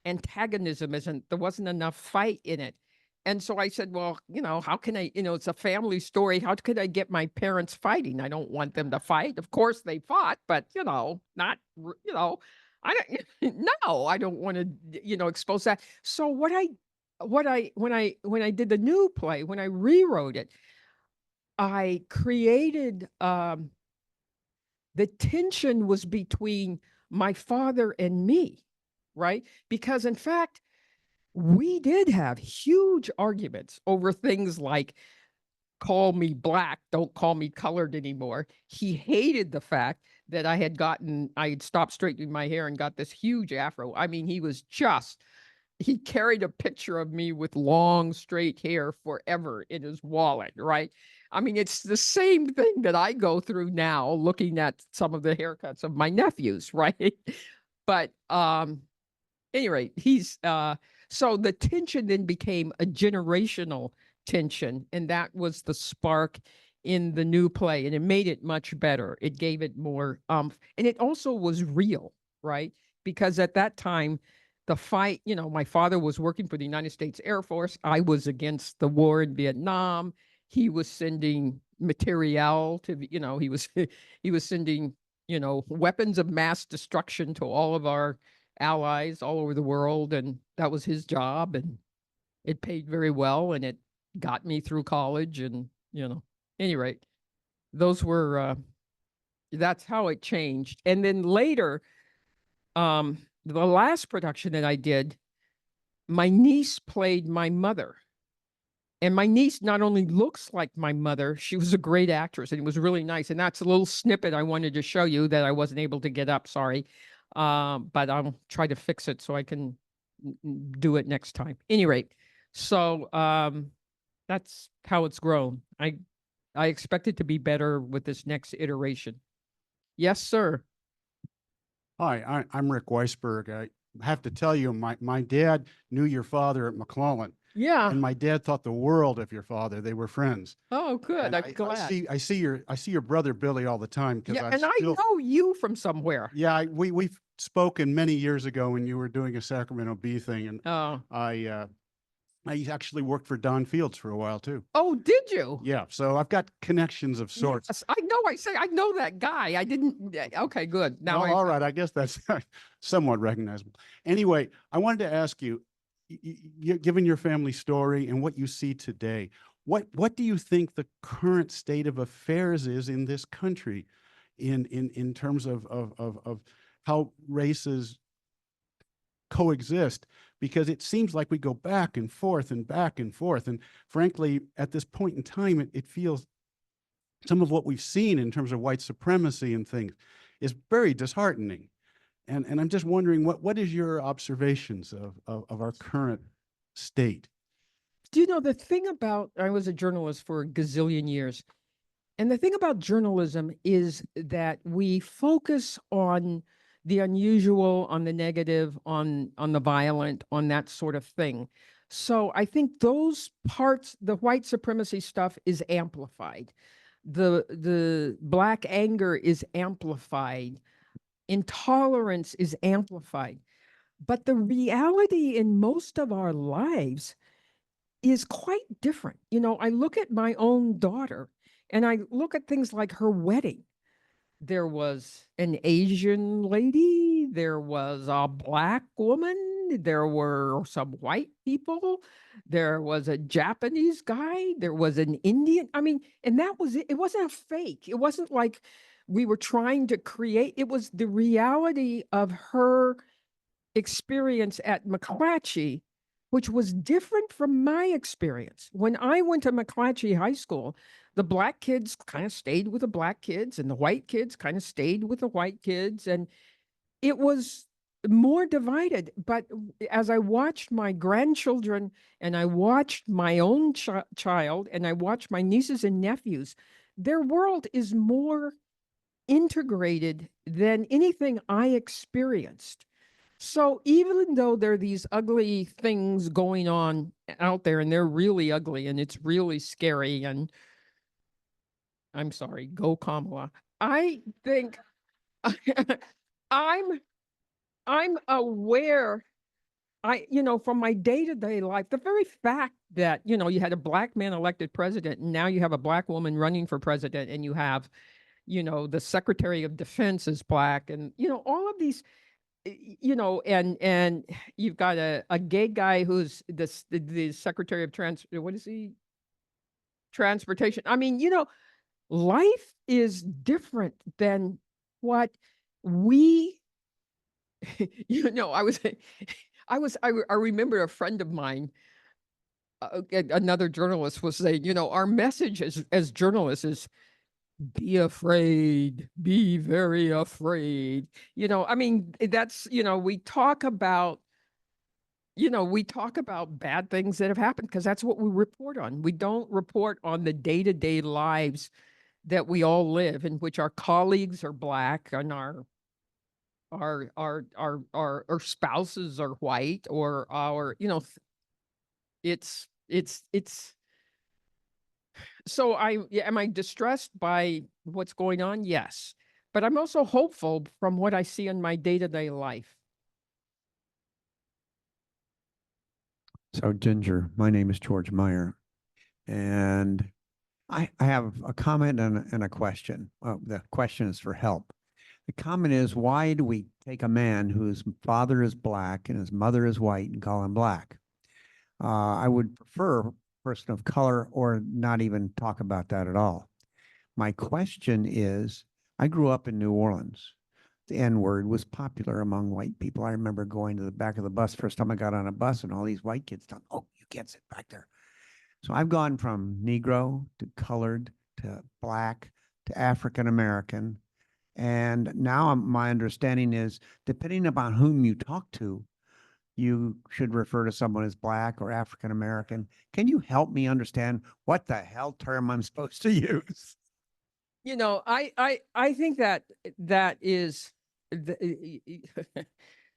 antagonism, there wasn't enough fight in it. And so I said, well, how can I, it's a family story. How could I get my parents fighting? I don't want them to fight. Of course they fought, but, not, I don't, no, I don't want to, expose that. So when I did the new play, when I rewrote it, I created, the tension was between my father and me, right? Because in fact, we did have huge arguments over things like, call me Black, don't call me colored anymore. He hated the fact that I had stopped straightening my hair and got this huge afro. I mean, he carried a picture of me with long straight hair forever in his wallet, right? I mean, it's the same thing that I go through now looking at some of the haircuts of my nephews, right? But anyway, so the tension then became a generational tension, and that was the spark in the new play, and it made it much better. It gave it more and it also was real, right? Because at that time, the fight, my father was working for the United States Air Force. I was against the war in Vietnam. He was sending material to, he was sending, weapons of mass destruction to all of our allies all over the world. And that was his job. And it paid very well. And it got me through college. And, any rate, that's how it changed. And then later, the last production that I did, my niece played my mother. And my niece not only looks like my mother, she was a great actress, and it was really nice. And that's a little snippet I wanted to show you that I wasn't able to get up, sorry. But I'll try to fix it so I can do it next time. Any rate, so that's how it's grown. I expect it to be better with this next iteration. Yes, sir. Hi, I'm Rick Weisberg. I have to tell you, my dad knew your father at McClellan, Yeah. and my dad thought the world of your father. They were friends. Oh, good. And I'm glad. I see your brother Billy all the time because Yeah, and I know you from somewhere. Yeah, we've spoken many years ago when you were doing a Sacramento Bee thing, and Oh, I I actually worked for Don Fields for a while too. Oh, did you? Yeah, so I've got connections of sorts. Yes, I know. I know that guy. I didn't. Okay, good. Now Well, all right, I guess that's somewhat recognizable. Anyway, I wanted to ask you, given your family story and what you see today, what do you think the current state of affairs is in this country, in terms of how races coexist? Because it seems like we go back and forth and back and forth, and frankly, at this point in time, it feels some of what we've seen in terms of white supremacy and things is very disheartening. And I'm just wondering, what is your observations of our current state? Do you know the thing about, I was a journalist for a gazillion years. And the thing about journalism is that we focus on the unusual, on the negative, on the violent, on that sort of thing. So I think those parts, the white supremacy stuff is amplified. The black anger is amplified. Intolerance is amplified. But the reality in most of our lives is quite different. You know, I look at my own daughter and I look at things like her wedding. There was an Asian lady, there was a black woman, there were some white people, there was a Japanese guy, there was an Indian. I mean, and that was it. It wasn't a fake. It wasn't like we were trying to create, it was the reality of her experience at McClatchy, which was different from my experience. When I went to McClatchy High School, the black kids kind of stayed with the black kids and the white kids kind of stayed with the white kids. And it was more divided. But as I watched my grandchildren and I watched my own child and I watched my nieces and nephews, their world is more integrated than anything I experienced. So even though there are these ugly things going on out there and they're really ugly and it's really scary, and I'm sorry, go Kamala. I think I'm I'm aware, from my day-to-day life, the very fact that, you had a black man elected president and now you have a black woman running for president and you have, the Secretary of Defense is black, and all of these, and you've got a gay guy who's the Secretary of what is he? Transportation. I mean, life is different than what we, I remember a friend of mine, another journalist was saying, our message as journalists is be afraid, be very afraid. I mean, that's, we talk about bad things that have happened because that's what we report on. We don't report on the day-to-day lives that we all live, in which our colleagues are black and our spouses are white, or it's so am I distressed by what's going on? Yes. But I'm also hopeful from what I see in my day-to-day life. So Ginger, my name is George Meyer, and I have a comment and a question. The question is for help. The comment is, why do we take a man whose father is black and his mother is white and call him black? I would prefer a person of color or not even talk about that at all. My question is, I grew up in New Orleans. The N-word was popular among white people. I remember going to the back of the bus first time I got on a bus and all these white kids telling, oh, you can't sit back there. So I've gone from Negro to colored to black to African American. And now my understanding is, depending upon whom you talk to, you should refer to someone as black or African American. Can you help me understand what the hell term I'm supposed to use? I think that is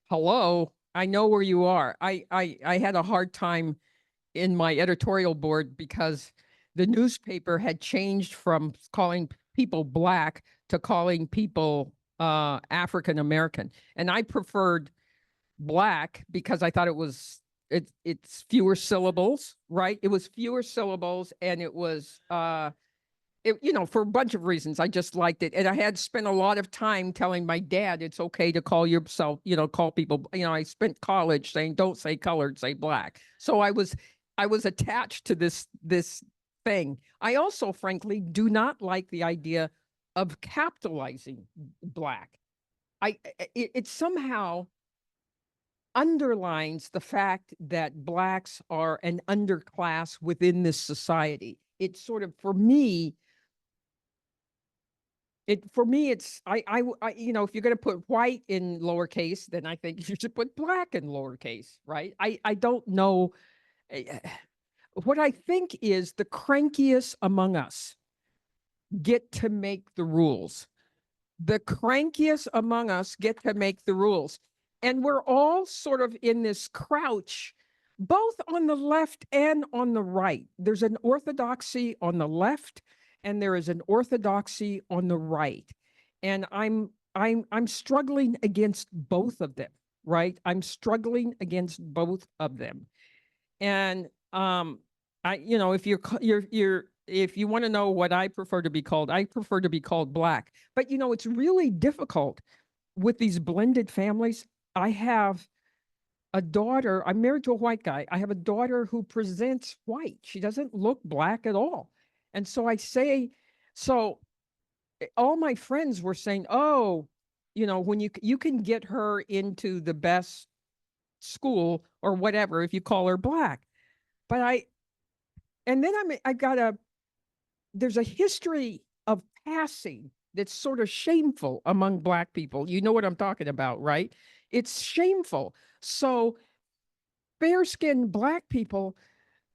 hello. I know where you are. I had a hard time in my editorial board because the newspaper had changed from calling people black to calling people African American, and I preferred black because I thought it was it's fewer syllables, right? It was fewer syllables, and it was for a bunch of reasons, I just liked it. And I had spent a lot of time telling my dad it's okay to call yourself, call people, I spent college saying, don't say colored, say black. So I was attached to this thing. I also, frankly, do not like the idea of capitalizing black. It somehow underlines the fact that blacks are an underclass within this society. It's sort of, for me, it's if you're going to put white in lowercase, then I think you should put black in lowercase, right? I don't know. What I think is the crankiest among us get to make the rules. The crankiest among us get to make the rules. And we're all sort of in this crouch, both on the left and on the right. There's an orthodoxy on the left, and there is an orthodoxy on the right. And I'm struggling against both of them, right? I'm struggling against both of them. And if you want to know what I prefer to be called, I prefer to be called black. But it's really difficult with these blended families. I have a daughter, I'm married to a white guy. I have a daughter who presents white. She doesn't look black at all. And so all my friends were saying, oh, when you can get her into the best school or whatever if you call her black. But there's a history of passing that's sort of shameful among black people. You know what I'm talking about, right? It's shameful. So fair-skinned black people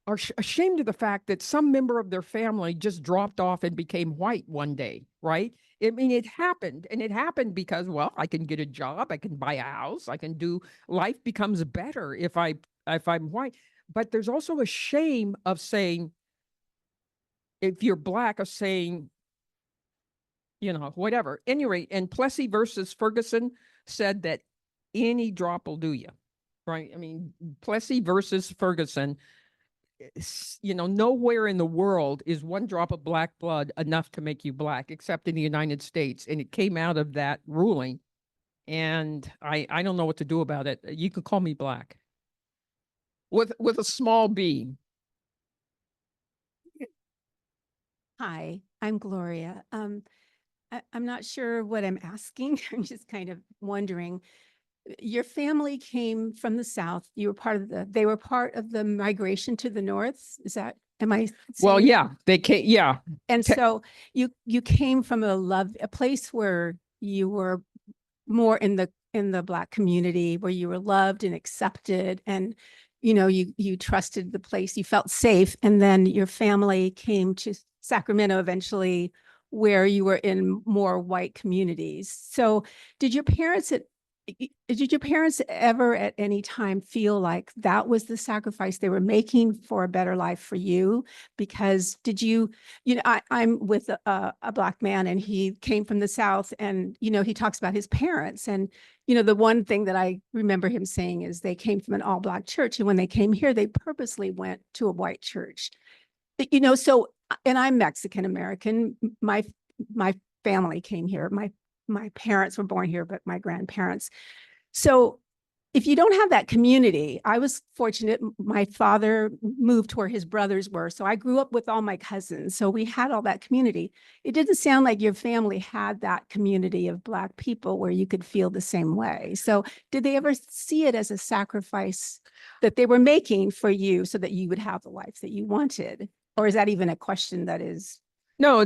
are ashamed of the fact that some member of their family just dropped off and became white one day, right? I mean, it happened, and it happened because, well, I can get a job, I can buy a house, life becomes better if I'm white. But there's also a shame of saying, if you're black, of saying, whatever. Anyway, and Plessy versus Ferguson said that any drop will do you, right? I mean, Plessy versus Ferguson, nowhere in the world is one drop of black blood enough to make you black, except in the United States. And it came out of that ruling. And I don't know what to do about it. You can call me black with a small b. Hi, I'm Gloria. I'm not sure what I'm asking. I'm just kind of wondering. Your family came from the South. They were part of the migration to the North. Am I? Well, saying yeah, they came. Yeah. And so you came from a place where you were more in the Black community, where you were loved and accepted, and you trusted the place, you felt safe. And then your family came to Sacramento eventually, where you were in more white communities. So did your parents ever at any time feel like that was the sacrifice they were making for a better life for you? Because I'm with a Black man, and he came from the South, and, he talks about his parents. And, the one thing that I remember him saying is they came from an all Black church. And when they came here, they purposely went to a white church. So, and I'm Mexican American. My family came here. My parents were born here, but my grandparents. So if you don't have that community, I was fortunate. My father moved to where his brothers were. So I grew up with all my cousins. So we had all that community. It didn't sound like your family had that community of Black people where you could feel the same way. So did they ever see it as a sacrifice that they were making for you so that you would have the life that you wanted? Or is that even a question that is? No,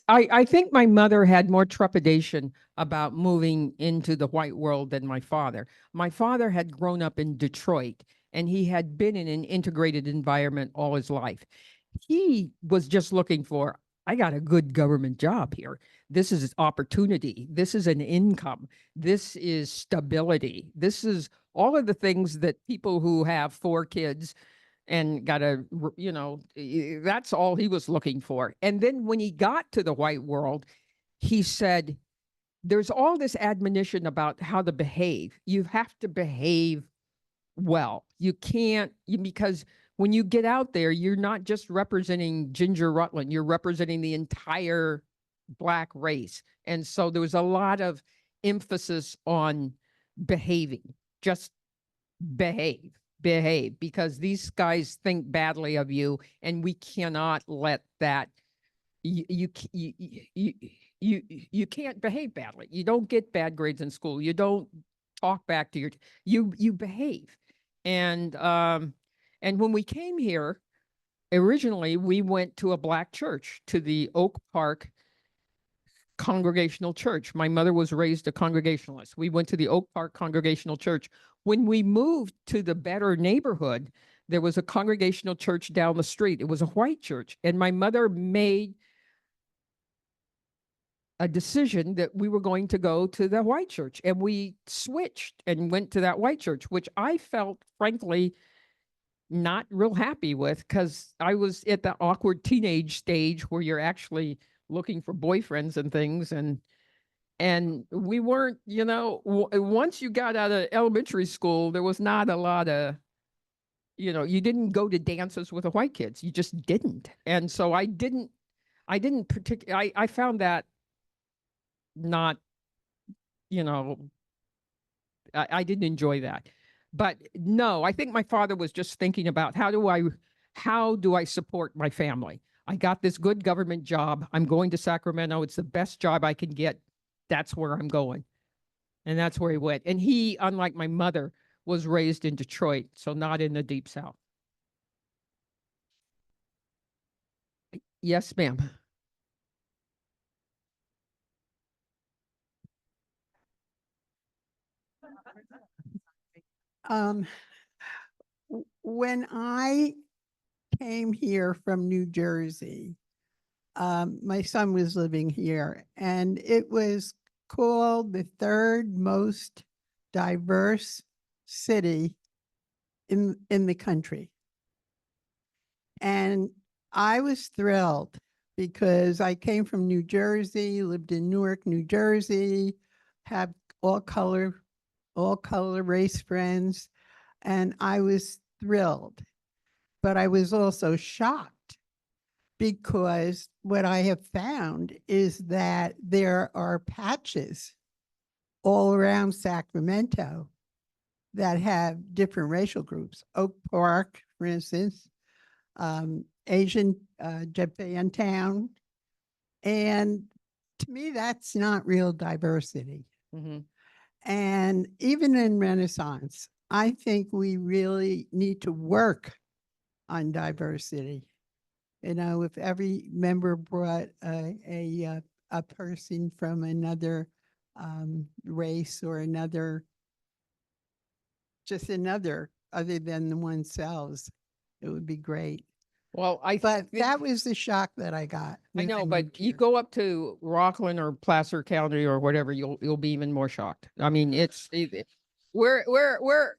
I think my mother had more trepidation about moving into the white world than my father. My father had grown up in Detroit, and he had been in an integrated environment all his life. He was just looking for, I got a good government job here. This is opportunity. This is an income. This is stability. This is all of the things that people who have 4 kids and that's all he was looking for. And then when he got to the white world, he said, there's all this admonition about how to behave. You have to behave well. You can't, because when you get out there, you're not just representing Ginger Rutland, you're representing the entire Black race. And so there was a lot of emphasis on behaving, just behave, because these guys think badly of you, and we cannot let that. You can't behave badly. You don't get bad grades in school. You don't talk back to you behave. And when we came here, originally we went to a Black church, to the Oak Park Congregational Church. My mother was raised a Congregationalist. We went to the Oak Park Congregational Church. When we moved to the better neighborhood, there was a Congregational church down the street. It was a white church. And my mother made a decision that we were going to go to the white church. And we switched and went to that white church, which I felt, frankly, not real happy with, because I was at the awkward teenage stage where you're actually looking for boyfriends and things. And we weren't, once you got out of elementary school, there was not a lot of, you didn't go to dances with the white kids. You just didn't. And so I found that not, I didn't enjoy that. But no, I think my father was just thinking about how do I support my family? I got this good government job. I'm going to Sacramento. It's the best job I can get. That's where I'm going. And that's where he went. And he, unlike my mother, was raised in Detroit, so not in the Deep South. Yes, ma'am. When I came here from New Jersey, my son was living here, and it was called the third most diverse city in the country. And I was thrilled because I came from New Jersey, lived in Newark, New Jersey, have all color race friends, and I was thrilled. But I was also shocked, because what I have found is that there are patches all around Sacramento that have different racial groups. Oak Park, for instance, Asian Japantown. And to me, that's not real diversity. Mm-hmm. And even in Renaissance, I think we really need to work on diversity. If every member brought a person from another race or another other than themselves, it would be great. Well, But that was the shock that I got. I when know, moved but you here. go up to Rockland or Placer County or whatever, you'll be even more shocked. I mean, we're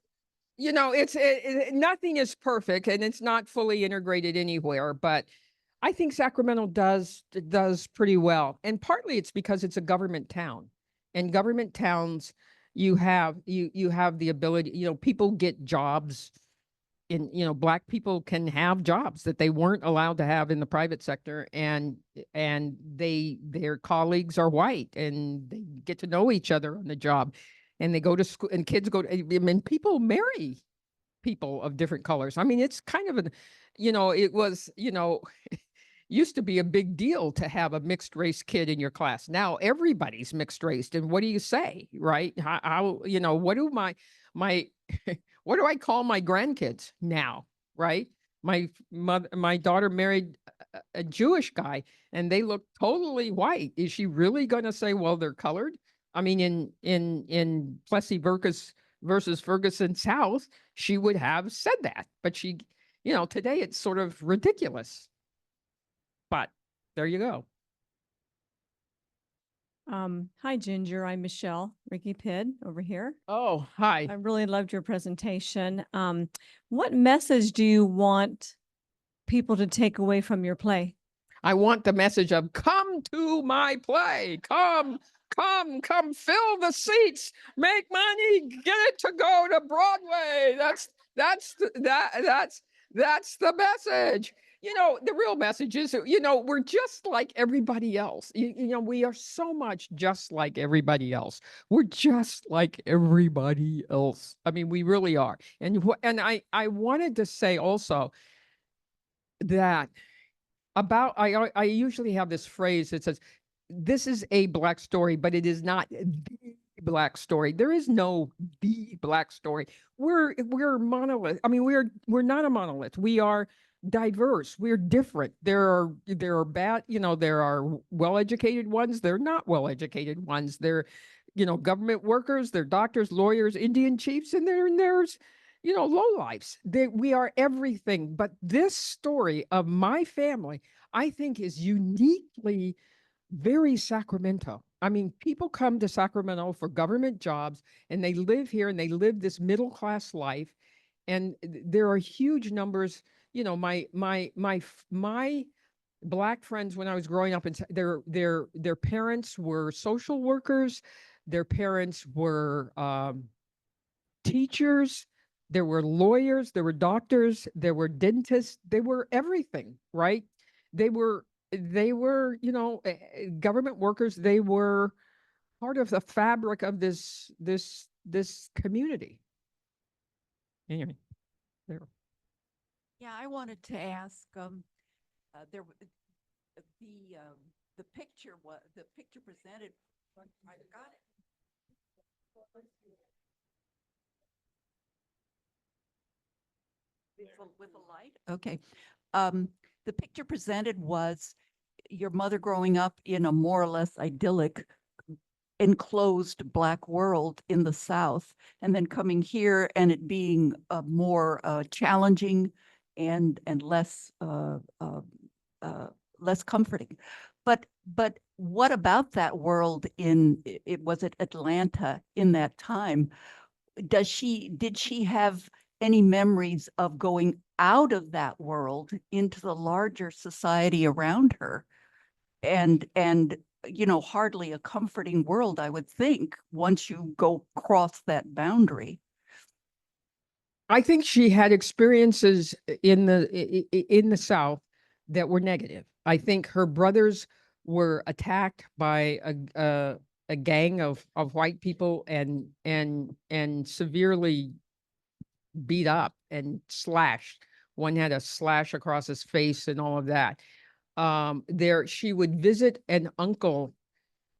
nothing is perfect, and it's not fully integrated anywhere, but I think Sacramento does pretty well. And partly it's because it's a government town, and government towns, you have the ability, people get jobs Black people can have jobs that they weren't allowed to have in the private sector, and their colleagues are white, and they get to know each other on the job, and they go to school, and kids go to, I mean, people marry people of different colors. I mean, it's kind of it was, used to be a big deal to have a mixed race kid in your class. Now everybody's mixed race. And what do you say, right? How what do my what do I call my grandkids now, right? My daughter married a Jewish guy, and they look totally white. Is she really going to say, well, they're colored? I mean, in Plessy versus Ferguson South, she would have said that, but she, today it's sort of ridiculous. But there you go. Hi, Ginger. I'm Michelle Ricky Pidd over here. Oh, hi. I really loved your presentation. What message do you want people to take away from your play? I want the message of come to my play. Come come, fill the seats, make money, get it to go to Broadway. That's the message. You know, the real message is, you know, we're just like everybody else. You know, we are so much just like everybody else. We're just like everybody else. I mean, we really are. And I wanted to say also that about I usually have this phrase that says, this is a Black story, but it is not the Black story. There is no the Black story. We're monolith. I mean, we're not a monolith. We are diverse. We're different. There are bad, you know, there are well-educated ones. There are not well-educated ones. There, you know, government workers, they're doctors, lawyers, Indian chiefs, and there's, you know, lowlifes. We are everything. But this story of my family, I think, is uniquely very Sacramento. I mean, people come to Sacramento for government jobs and they live here and they live this middle class life. And there are huge numbers, you know, my Black friends when I was growing up, and their parents were social workers, their parents were teachers, there were lawyers, there were doctors, there were dentists, they were everything, right? They were, you know, government workers. They were part of the fabric of this community. Anyway, there. Yeah, I wanted to ask, there, the picture presented, I got it. With a light? Okay. The picture presented was your mother growing up in a more or less idyllic, enclosed Black world in the South, and then coming here and it being more challenging and less less comforting. But what about that world was it Atlanta in that time? Did she have any memories of going out of that world into the larger society around her? And you know, hardly a comforting world, I would think, once you go cross that boundary. I think she had experiences in the South that were negative. I think her brothers were attacked by a gang of white people and severely beat up and slashed. One had a slash across his face and all of that. She would visit an uncle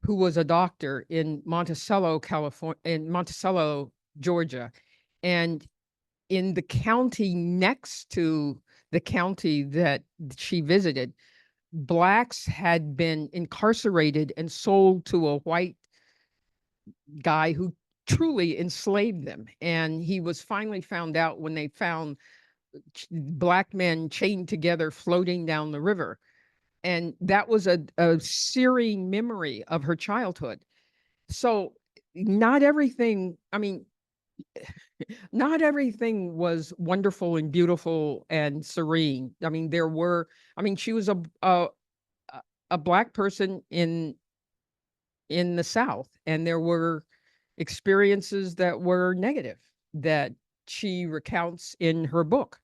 who was a doctor in Monticello, California, in Monticello, Georgia, and in the county next to the county that she visited, Blacks had been incarcerated and sold to a white guy who truly enslaved them. And he was finally found out when they found Black men chained together floating down the river. And that was a searing memory of her childhood. So not everything, I mean, not everything was wonderful and beautiful and serene. I mean, she was a Black person in the South, and there were experiences that were negative that she recounts in her book.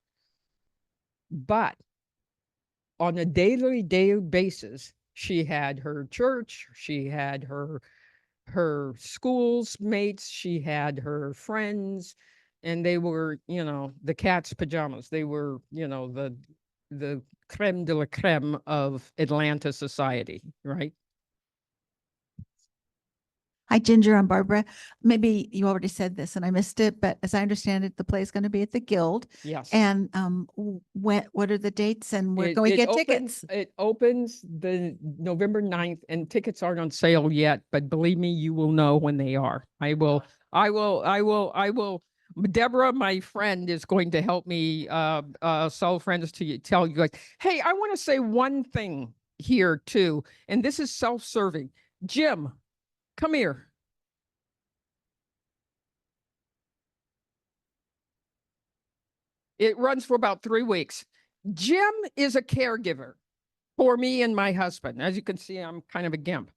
But on a daily basis, she had her church, she had her school's mates, she had her friends, and they were, you know, the cat's pajamas. They were, you know, the creme de la creme of Atlanta society, right? Hi, Ginger. I'm Barbara. Maybe you already said this and I missed it, but as I understand it, the play is going to be at the Guild. Yes. And what are the dates and where can we get tickets? It opens the November 9th, and tickets aren't on sale yet, but believe me, you will know when they are. I will. Deborah, my friend, is going to help me sell friends to tell you guys, hey, I want to say one thing here too, and this is self-serving. Jim, come here. It runs for about 3 weeks. Jim is a caregiver for me and my husband. As you can see, I'm kind of a gimp.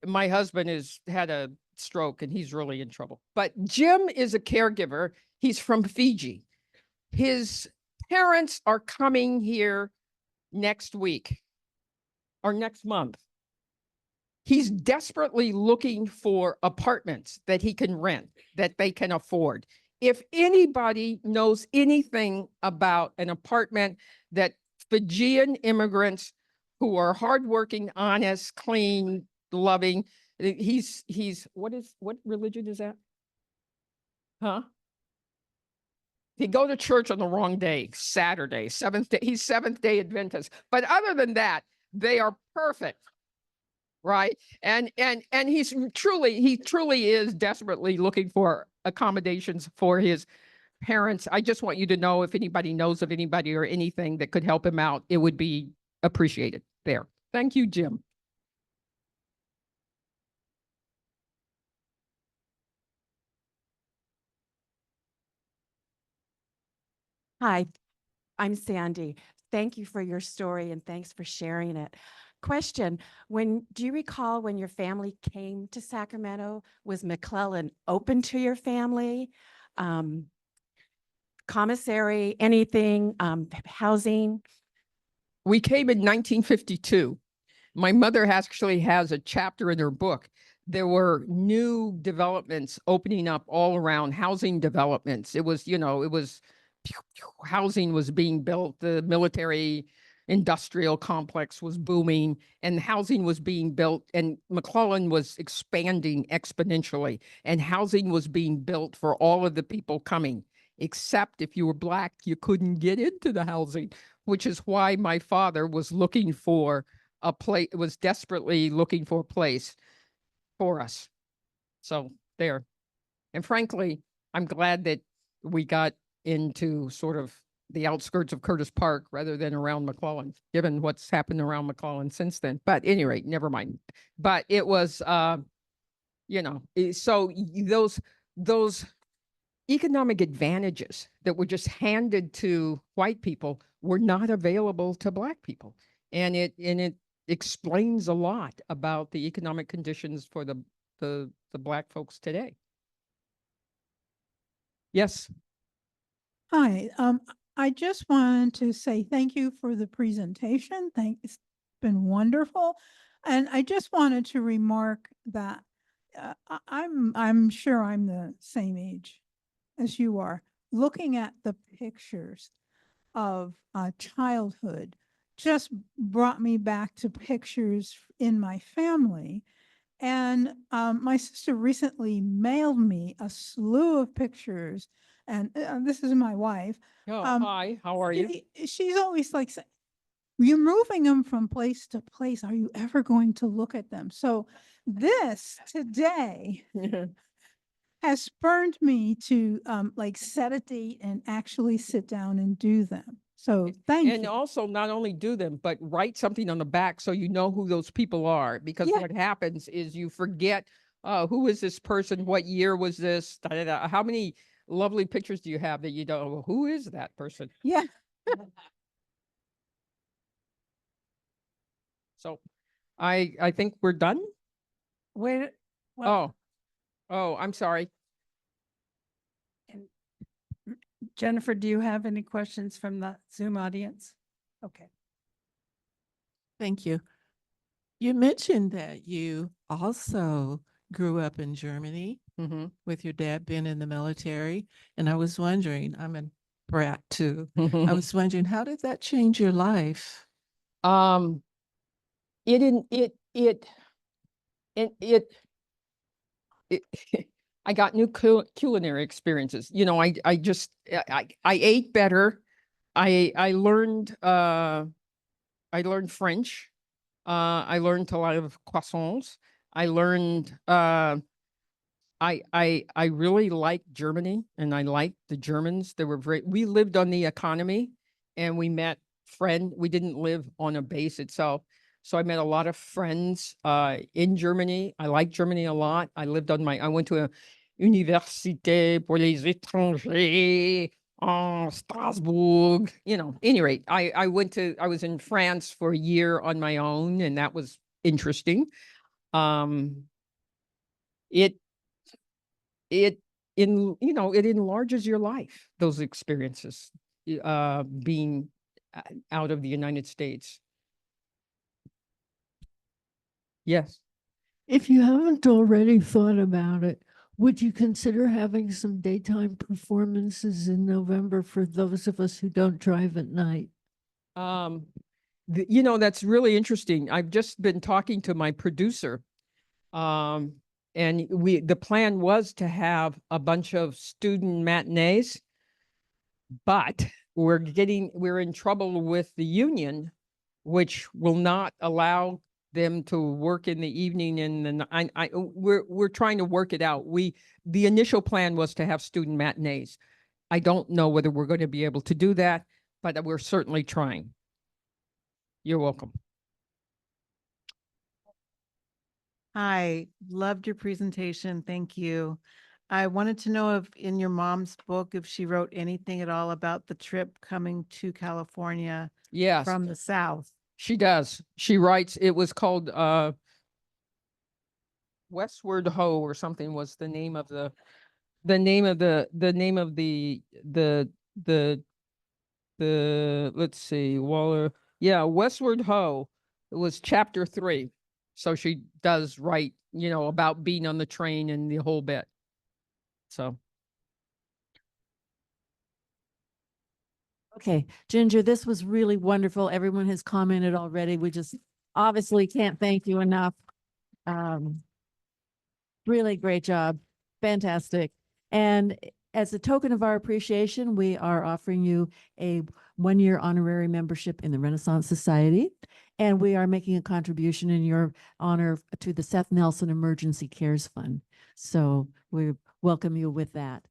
my husband has had a stroke and he's really in trouble. But Jim is a caregiver. He's from Fiji. His parents are coming here next week or next month. He's desperately looking for apartments that he can rent, that they can afford. If anybody knows anything about an apartment that Fijian immigrants who are hardworking, honest, clean, loving, he's what religion is that? Huh? He go to church on the wrong day, Saturday, seventh day. He's Seventh-day Adventist. But other than that, they are perfect. Right. And he truly is desperately looking for accommodations for his parents. I just want you to know if anybody knows of anybody or anything that could help him out, it would be appreciated there. Thank you, Jim. Hi, I'm Sandy. Thank you for your story and thanks for sharing it. Question, do you recall when your family came to Sacramento, was McClellan open to your family? Commissary, anything, housing? We came in 1952. My mother actually has a chapter in her book. There were new developments opening up all around, housing developments. It was, housing was being built. The military industrial complex was booming and housing was being built, and McClellan was expanding exponentially, and housing was being built for all of the people coming, except if you were Black, you couldn't get into the housing, which is why my father was looking for a place, was desperately looking for a place for us. So there. And frankly, I'm glad that we got into sort of the outskirts of Curtis Park rather than around McClellan, given what's happened around McClellan since then. But at any rate, never mind. But it was, so those economic advantages that were just handed to white people were not available to Black people. And it explains a lot about the economic conditions for the Black folks today. Yes. Hi, I just wanted to say thank you for the presentation. It's been wonderful. And I just wanted to remark that I'm sure I'm the same age as you are. Looking at the pictures of childhood just brought me back to pictures in my family. And my sister recently mailed me a slew of pictures. And this is my wife. Oh, hi, how are you? She's always like, you're moving them from place to place. Are you ever going to look at them? So this today has spurred me to like set a date and actually sit down and do them. So thank you. And also not only do them, but write something on the back so you know who those people are. Because what happens is you forget, who is this person? What year was this? Da, da, da. How many lovely pictures do you have that you don't, well, who is that person? Yeah. So I think we're done. Wait. Oh, I'm sorry. Jennifer, do you have any questions from the Zoom audience? Okay. Thank you. You mentioned that you also grew up in Germany with your dad being in the military. And I was wondering, I'm a brat too. I was wondering, how did that change your life? I got new culinary experiences. I ate better. I learned French. I learned a lot of croissants. I learned I really liked Germany, and I liked the Germans. We lived on the economy, and we met we didn't live on a base itself. So I met a lot of friends in Germany. I liked Germany a lot. I went to a Université pour les étrangers en Strasbourg. Any rate, I was in France for a year on my own, and that was interesting. it it it enlarges your life, those experiences, being out of the United States. Yes. If you haven't already thought about it, would you consider having some daytime performances in November for those of us who don't drive at night? That's really interesting. I've just been talking to my producer. And the plan was to have a bunch of student matinees, but we're in trouble with the union, which will not allow them to work in the evening. And we're trying to work it out. The initial plan was to have student matinees. I don't know whether we're going to be able to do that, but we're certainly trying. You're welcome. Hi, loved your presentation. Thank you. I wanted to know if in your mom's book, if she wrote anything at all about the trip coming to California Yes, from the South. she does. She writes, it was called Westward Ho or something was the name of the let's see, Waller. Yeah, Westward Ho. It was chapter 3. So she does write, about being on the train and the whole bit. So. Okay, Ginger, this was really wonderful. Everyone has commented already. We just obviously can't thank you enough. Really great job. Fantastic. And as a token of our appreciation, we are offering you a 1-year honorary membership in the Renaissance Society. And we are making a contribution in your honor to the Seth Nelson Emergency Cares Fund. So we welcome you with that.